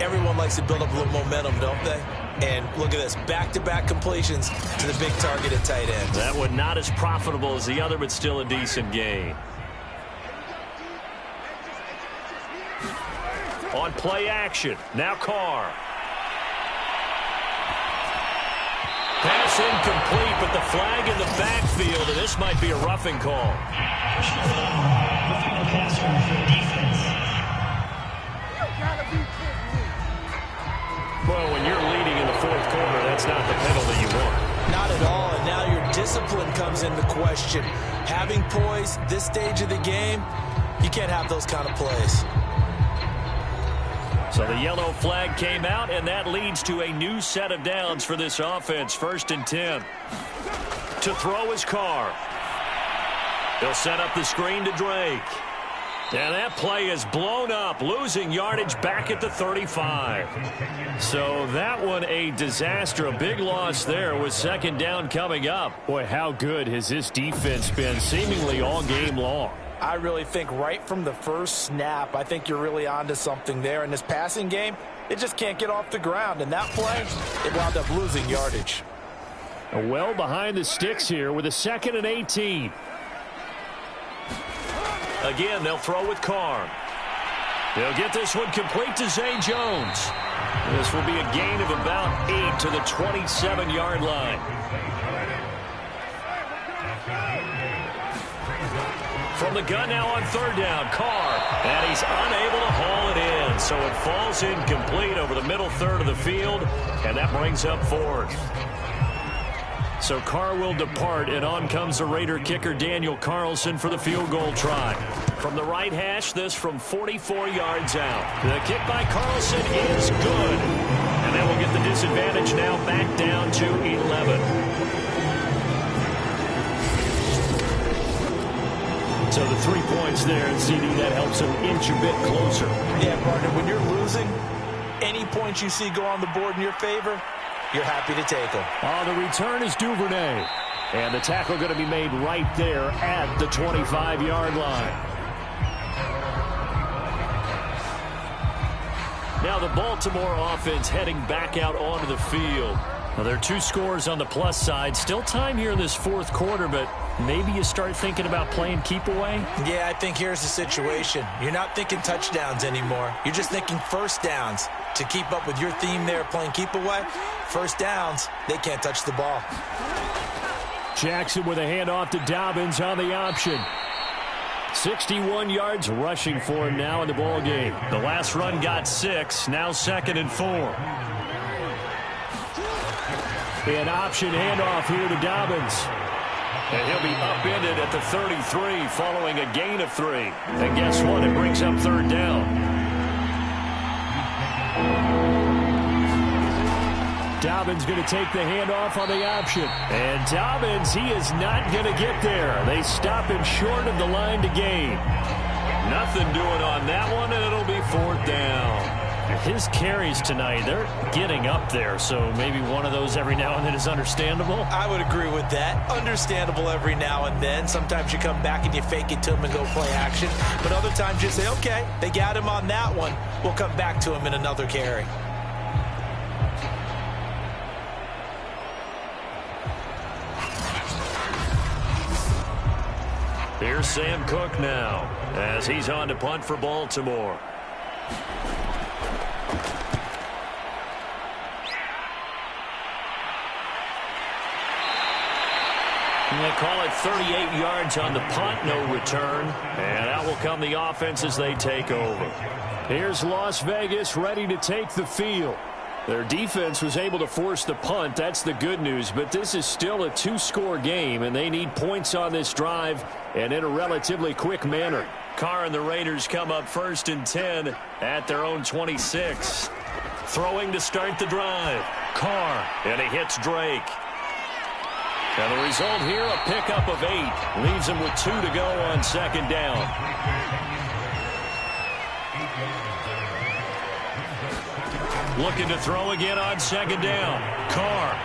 Everyone likes to build up a little momentum, don't they? And look at this, back-to-back completions to the big target at tight end. That one not as profitable as the other, but still a decent gain. On play action, now Carr. Pass incomplete, but the flag in the backfield, and this might be a roughing call. Well, when you're leading in the 4th quarter, that's not the penalty you want. Not at all, and now your discipline comes into question. Having poise this stage of the game, you can't have those kind of plays. So the yellow flag came out, and that leads to a new set of downs for this offense. 1st and 10. To throw his Carr. He'll set up the screen to Drake. And that play is blown up, losing yardage back at the 35. So that one a disaster, a big loss there with 2nd down coming up. Boy, how good has this defense been seemingly all game long? I really think right from the first snap, I think you're really onto something there. In this passing game, it just can't get off the ground. And that play, it wound up losing yardage. Well behind the sticks here with a 2nd and 18. Again, they'll throw with Carr. They'll get this one complete to Zay Jones. This will be a gain of about 8 to the 27-yard line. From the gun now on 3rd down, Carr. And he's unable to haul it in. So it falls incomplete over the middle 3rd of the field. And that brings up 4th. So Carr will depart, and on comes the Raider kicker Daniel Carlson for the field goal try. From the right hash, this from 44 yards out. The kick by Carlson is good. And then we'll get the disadvantage now back down to 11. So the 3 points there, and CD, that helps him inch a bit closer. Yeah, partner, when you're losing, any points you see go on the board in your favor, you're happy to take them. On the return is Duvernay. And the tackle going to be made right there at the 25-yard line. Now the Baltimore offense heading back out onto the field. Now there are 2 scores on the plus side. Still time here in this 4th quarter, but maybe you start thinking about playing keep away? Yeah, I think here's the situation. You're not thinking touchdowns anymore. You're just thinking 1st downs. To keep up with your theme there, playing keep away, 1st downs, they can't touch the ball. Jackson with a handoff to Dobbins on the option. 61 yards rushing for him now in the ball game. The last run got 6, now 2nd and 4. An option handoff here to Dobbins. And he'll be upended at the 33 following a gain of 3. And guess what? It brings up third down. Dobbins going to take the handoff on the option. And Dobbins, he is not going to get there. They stop him short of the line to gain. Nothing doing on that one, and it'll be fourth down. His carries tonight, they're getting up there, so maybe one of those every now and then is understandable. I would agree with that. Understandable every now and then. Sometimes you come back and you fake it to him and go play action. But other times you say, okay, they got him on that one. We'll come back to him in another carry. Here's Sam Cook now as he's on to punt for Baltimore. And they call it 38 yards on the punt, no return. And out will come the offense as they take over. Here's Las Vegas ready to take the field. Their defense was able to force the punt. That's the good news. But this is still a two-score game, and they need points on this drive and in a relatively quick manner. Carr and the Raiders come up 1st and 10 at their own 26. Throwing to start the drive. Carr, and he hits Drake. And the result here, a pickup of 8. Leaves him with 2 to go on second down. Looking to throw again on second down. Carr.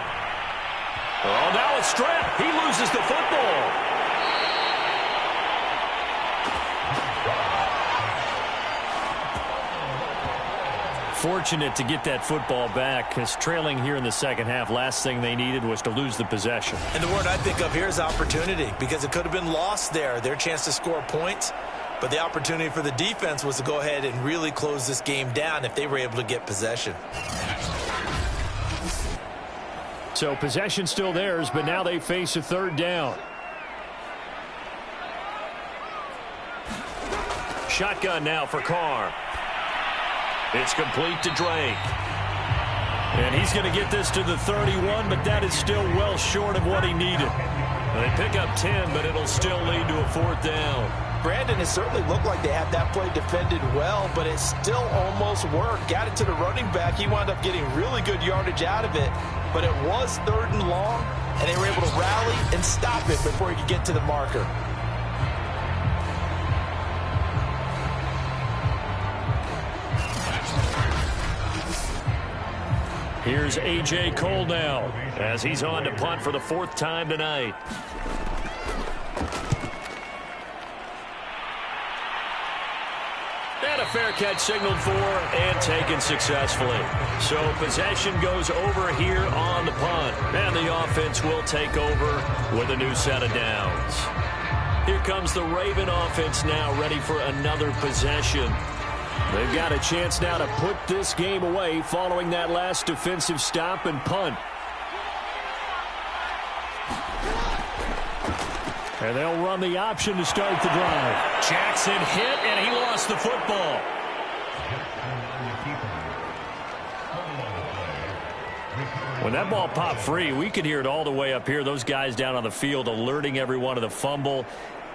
Oh, now it's stripped. He loses the football. Fortunate to get that football back, because trailing here in the second half, last thing they needed was to lose the possession. And the word I think of here is opportunity, because it could have been lost there. Their chance to score points. But the opportunity for the defense was to go ahead and really close this game down if they were able to get possession. So possession still theirs, but now they face a third down. Shotgun now for Carr. It's complete to Drake. And he's going to get this to the 31, but that is still well short of what he needed. They pick up 10, but it'll still lead to a fourth down. Brandon, it certainly looked like they had that play defended well, but it still almost worked. Got it to the running back. He wound up getting really good yardage out of it, but it was 3rd and long, and they were able to rally and stop it before he could get to the marker. Here's A.J. Cole now as he's on to punt for the 4th time tonight. And a fair catch signaled for and taken successfully. So possession goes over here on the punt. And the offense will take over with a new set of downs. Here comes the Raven offense now ready for another possession. They've got a chance now to put this game away following that last defensive stop and punt. And they'll run the option to start the drive. Jackson hit, and he lost the football. When that ball popped free, we could hear it all the way up here. Those guys down on the field alerting everyone of the fumble.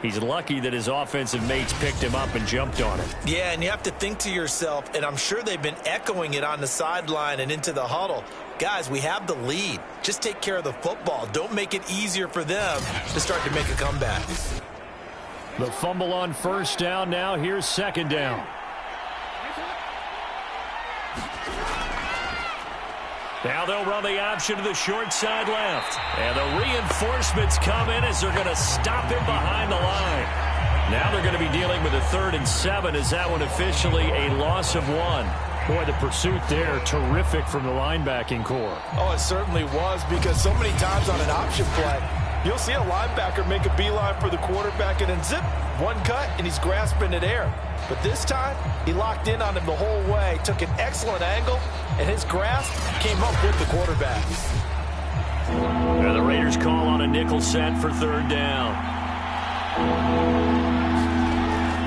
He's lucky that his offensive mates picked him up and jumped on it. Yeah, and you have to think to yourself, and I'm sure they've been echoing it on the sideline and into the huddle. Guys, we have the lead. Just take care of the football. Don't make it easier for them to start to make a comeback. The fumble on first down now. Here's second down. Now they'll run the option to the short side left. And the reinforcements come in as they're going to stop him behind the line. Now they're going to be dealing with a 3rd and 7. Is that one officially a loss of 1? Boy, the pursuit there, terrific from the linebacking core. Oh, it certainly was, because so many times on an option play, you'll see a linebacker make a beeline for the quarterback and then zip, one cut, and he's grasping at air. But this time, he locked in on him the whole way, took an excellent angle, and his grasp came up with the quarterback. And the Raiders call on a nickel set for 3rd down.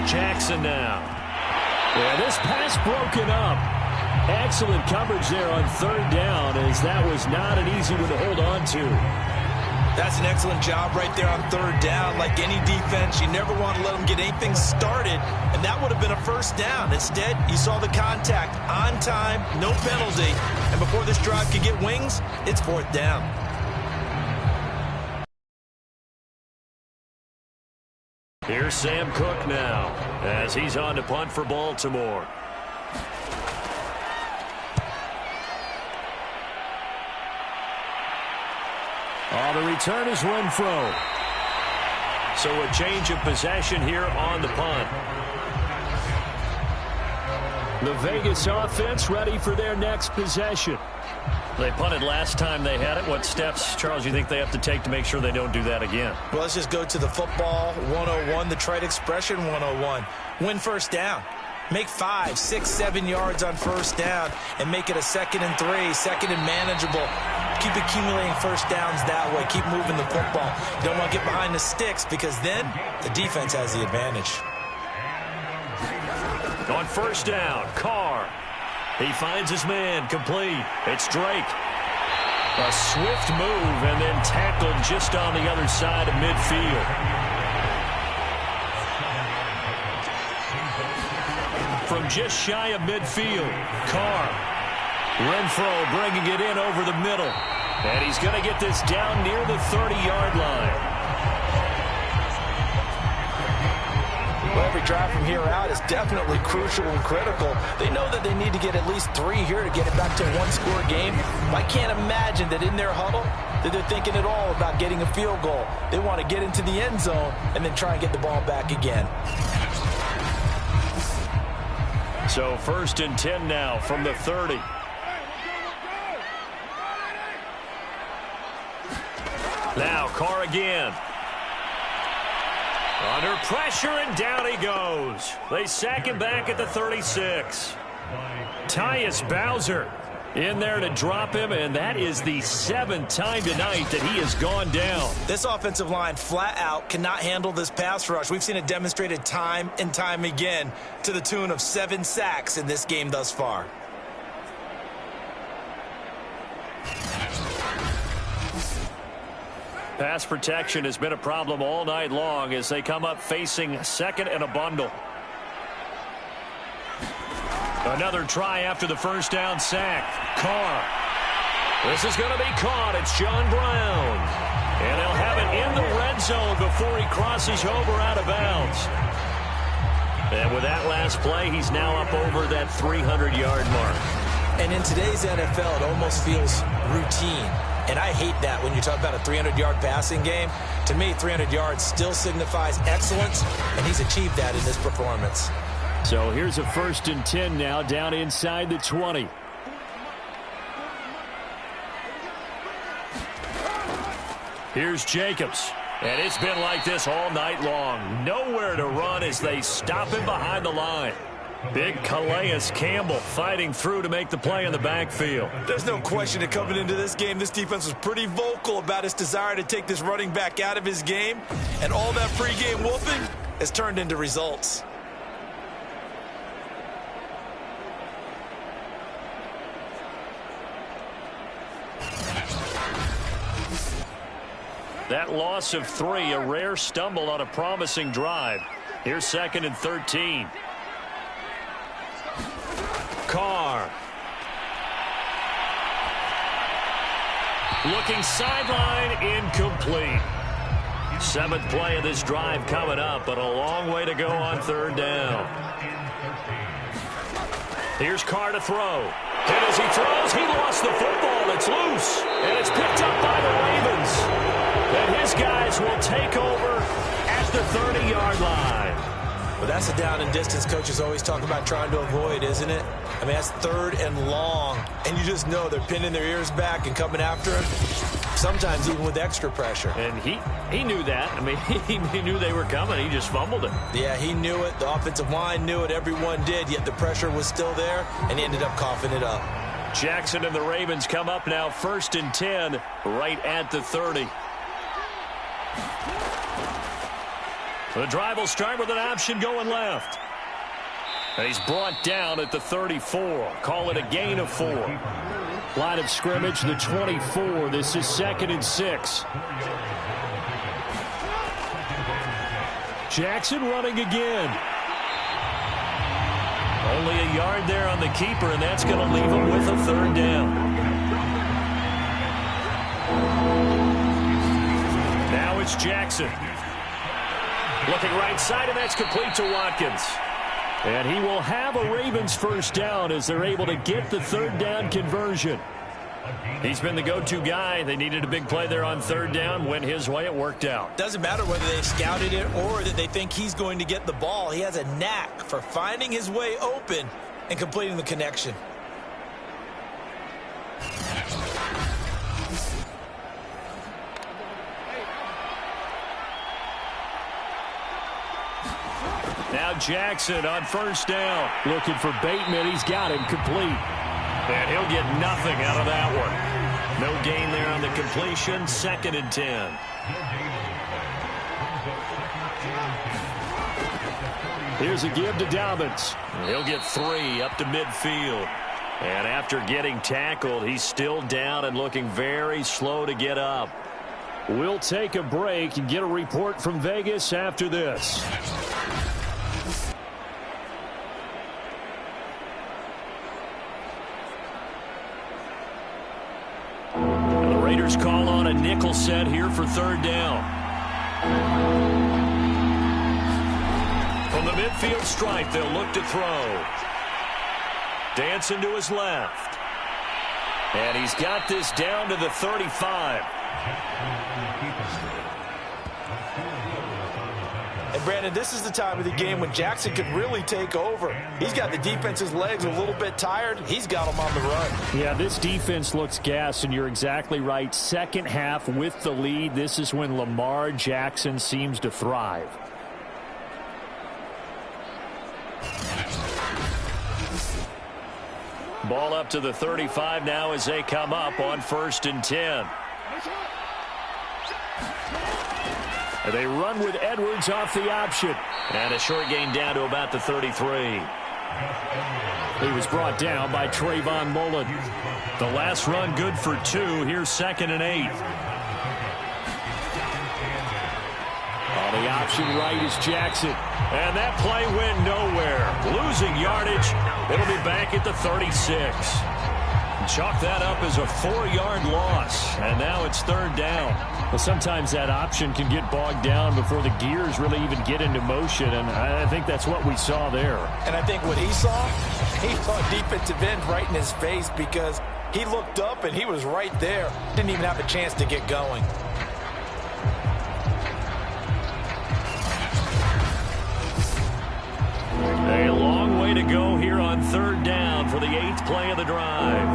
Jackson now. Yeah, this pass broken up. Excellent coverage there on 3rd down, as that was not an easy one to hold on to. That's an excellent job right there on third down. Like any defense, you never want to let them get anything started, and that would have been a first down. Instead, you saw the contact on time, no penalty, and before this drive could get wings, it's fourth down. Here's Sam Cook now as he's on to punt for Baltimore. The return is Renfro. So a change of possession here on the punt. The Vegas offense ready for their next possession. They punted last time they had it. What steps, Charles, you think they have to take to make sure they don't do that again? Well, let's just go to the football 101, the trite expression 101. Win first down. Make 5, 6, 7 yards on first down and make it a 2nd and 3, 2nd and manageable. Keep accumulating first downs that way. Keep moving the football. You don't want to get behind the sticks because then the defense has the advantage. On first down, Carr. He finds his man, complete. It's Drake. A swift move and then tackled just on the other side of midfield. From just shy of midfield, Carr. Renfro bringing it in over the middle. And he's going to get this down near the 30-yard line. Well, every drive from here out is definitely crucial and critical. They know that they need to get at least 3 here to get it back to a one-score game. But I can't imagine that in their huddle that they're thinking at all about getting a field goal. They want to get into the end zone and then try and get the ball back again. So 1st and 10 now from the 30. Now Carr again. Under pressure, and down he goes. They sack him back at the 36. Tyus Bowser in there to drop him, and that is the 7th time tonight that he has gone down. This offensive line flat out cannot handle this pass rush. We've seen it demonstrated time and time again to the tune of 7 sacks in this game thus far. Pass protection has been a problem all night long as they come up facing 2nd and a bundle. Another try after the first down sack. Carr. This is going to be caught. It's John Brown. And they'll have it in the red zone before he crosses over out of bounds. And with that last play, he's now up over that 300-yard mark. And in today's NFL, it almost feels routine. And I hate that when you talk about a 300-yard passing game. To me, 300 yards still signifies excellence, and he's achieved that in this performance. So here's a 1st and 10 now down inside the 20. Here's Jacobs. And it's been like this all night long. Nowhere to run as they stop him behind the line. Big Calais Campbell fighting through to make the play in the backfield. There's no question that coming into this game, this defense was pretty vocal about his desire to take this running back out of his game. And all that pregame whooping has turned into results. That loss of 3, a rare stumble on a promising drive. Here's 2nd and 13. Carr. Looking sideline, incomplete. 7th play of this drive coming up, but a long way to go on 3rd down. Here's Carr to throw. And as he throws, he lost the football. It's loose, and it's picked up by the Ravens. And his guys will take over at the 30-yard line. Well, that's a down and distance coaches always talk about trying to avoid, isn't it? I mean, that's 3rd and long, and you just know they're pinning their ears back and coming after him, sometimes even with extra pressure. And he knew that. I mean, he knew they were coming. He just fumbled it. Yeah, he knew it. The offensive line knew it. Everyone did, yet the pressure was still there, and he ended up coughing it up. Jackson and the Ravens come up now 1st and 10 right at the 30. The drive will start with an option going left. And he's brought down at the 34. Call it a gain of 4. Line of scrimmage, the 24. This is 2nd and 6. Jackson running again. Only a yard there on the keeper, and that's going to leave him with a 3rd down. Now it's Jackson. Looking right side, and that's complete to Watkins. And he will have a Ravens 1st down as they're able to get the 3rd down conversion. He's been the go-to guy. They needed a big play there on 3rd down. Went his way. It worked out. Doesn't matter whether they scouted it or that they think he's going to get the ball. He has a knack for finding his way open and completing the connection. Now Jackson on 1st down. Looking for Bateman. He's got him complete. And he'll get nothing out of that one. No gain there on the completion. 2nd and 10. Here's a give to Dobbins. He'll get 3 up to midfield. And after getting tackled, he's still down and looking very slow to get up. We'll take a break and get a report from Vegas after this. Call on a nickel set here for 3rd down. From the midfield stripe, they'll look to throw. Dancing to his left. And he's got this down to the 35. And Brandon, this is the time of the game when Jackson could really take over. He's got the defense's legs a little bit tired. He's got them on the run. Yeah, this defense looks gassed, and you're exactly right. 2nd half with the lead. This is when Lamar Jackson seems to thrive. Ball up to the 35 now as they come up on 1st and 10. And they run with Edwards off the option. And a short gain down to about the 33. He was brought down by Trayvon Mullen. The last run good for 2. Here's 2nd and 8. On the option right is Jackson. And that play went nowhere. Losing yardage. It'll be back at the 36. Chalk that up as a 4-yard loss. And now it's 3rd down. Well, sometimes that option can get bogged down before the gears really even get into motion, and I think that's what we saw there. And I think what he saw defensive end right in his face because he looked up and he was right there. Didn't even have a chance to get going. A long way to go here on 3rd down for the 8th play of the drive.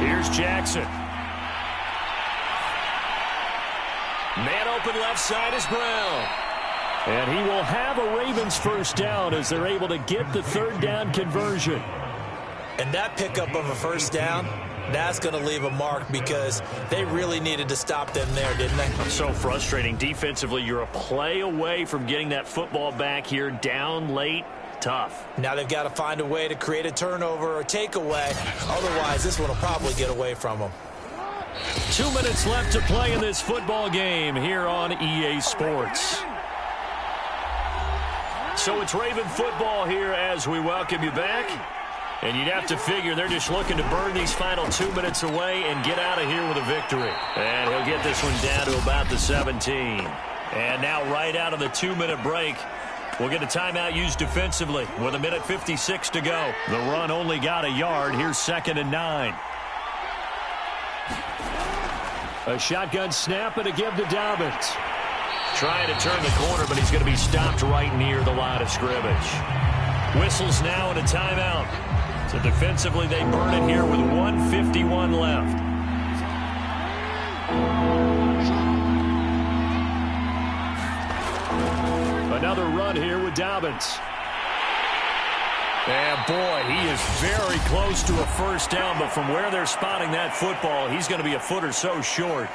Here's Jackson. Man open left side is Brown. And he will have a Ravens 1st down as they're able to get the 3rd down conversion. And that pickup of a 1st down, that's going to leave a mark because they really needed to stop them there, didn't they? So frustrating. Defensively, you're a play away from getting that football back here down late. Tough. Now they've got to find a way to create a turnover or takeaway. Otherwise, this one will probably get away from them. 2 minutes left to play in this football game here on EA Sports. So it's Raven football here as we welcome you back. And you'd have to figure they're just looking to burn these final 2 minutes away and get out of here with a victory. And he'll get this one down to about the 17. And now right out of the 2-minute break, we'll get a timeout used defensively with 1:56 to go. The run only got a yard. Here's 2nd and 9. A shotgun snap and a give to Dobbins. Trying to turn the corner, but he's going to be stopped right near the line of scrimmage. Whistles now and a timeout. So defensively, they burn it here with 1:51 left. Another run here with Dobbins. And boy, he is very close to a 1st down, but from where they're spotting that football, he's going to be a foot or so short.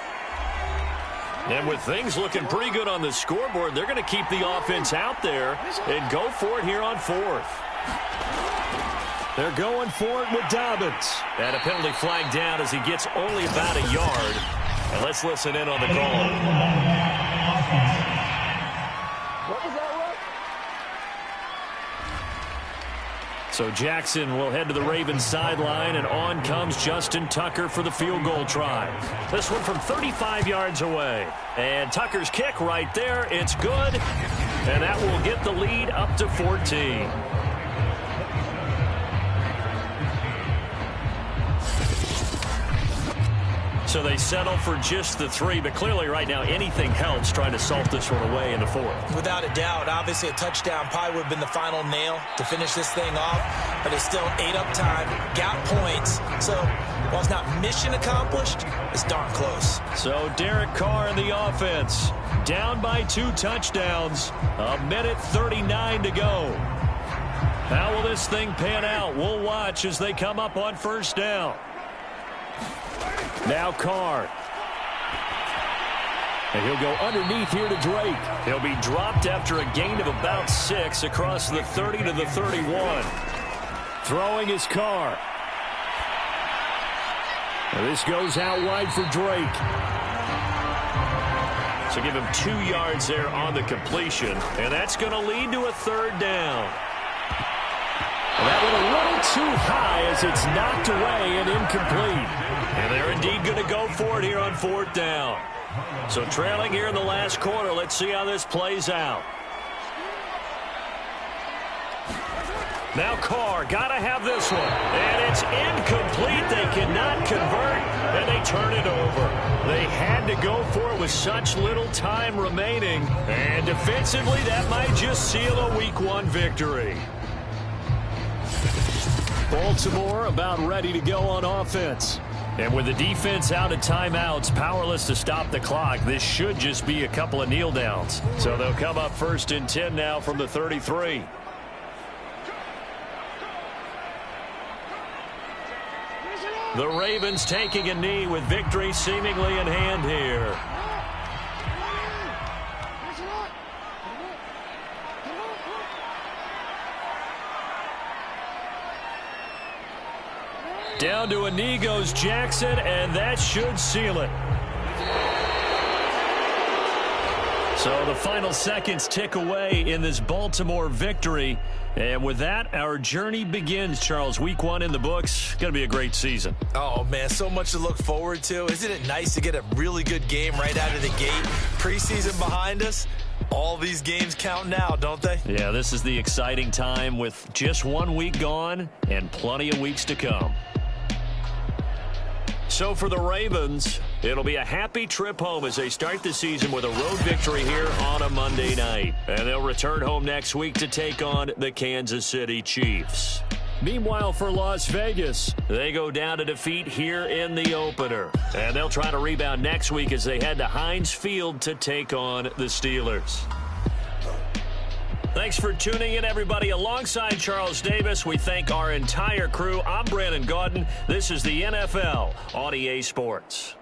And with things looking pretty good on the scoreboard, they're going to keep the offense out there and go for it here on 4th. They're going for it with Dobbins. And a penalty flag down as he gets only about a yard. And let's listen in on the call. What was that, Russ? So Jackson will head to the Ravens sideline, and on comes Justin Tucker for the field goal try. This one from 35 yards away. And Tucker's kick right there. It's good. And that will get the lead up to 14. So they settle for just the 3, but clearly right now anything helps trying to salt this one away in the 4th. Without a doubt, obviously a touchdown probably would have been the final nail to finish this thing off, but it's still 8 up time, got points. So while it's not mission accomplished, it's darn close. So Derek Carr in the offense, down by 2 touchdowns, 1:39 to go. How will this thing pan out? We'll watch as they come up on first down. Now Carr. And he'll go underneath here to Drake. He'll be dropped after a gain of about 6 across the 30 to the 31. Throwing his Carr. And this goes out wide for Drake. So give him 2 yards there on the completion. And that's going to lead to a 3rd down. And that one a little too high as it's knocked away and incomplete. And they're indeed going to go for it here on 4th down. So trailing here in the last quarter. Let's see how this plays out. Now Carr, got to have this one. And it's incomplete. They cannot convert, and they turn it over. They had to go for it with such little time remaining. And defensively, that might just seal a Week 1 victory. Baltimore about ready to go on offense. And with the defense out of timeouts, powerless to stop the clock, this should just be a couple of kneel downs. So they'll come up 1st and 10 now from the 33. The Ravens taking a knee with victory seemingly in hand here. Down to a knee goes Jackson, and that should seal it. So the final seconds tick away in this Baltimore victory. And with that, our journey begins, Charles. Week 1 in the books. Going to be a great season. Oh, man, so much to look forward to. Isn't it nice to get a really good game right out of the gate? Preseason behind us. All these games count now, don't they? Yeah, this is the exciting time with just 1 week gone and plenty of weeks to come. So for the Ravens, it'll be a happy trip home as they start the season with a road victory here on a Monday night. And they'll return home next week to take on the Kansas City Chiefs. Meanwhile, for Las Vegas, they go down to defeat here in the opener. And they'll try to rebound next week as they head to Heinz Field to take on the Steelers. Thanks for tuning in, everybody. Alongside Charles Davis, we thank our entire crew. I'm Brandon Gaudin. This is the NFL on EA Sports.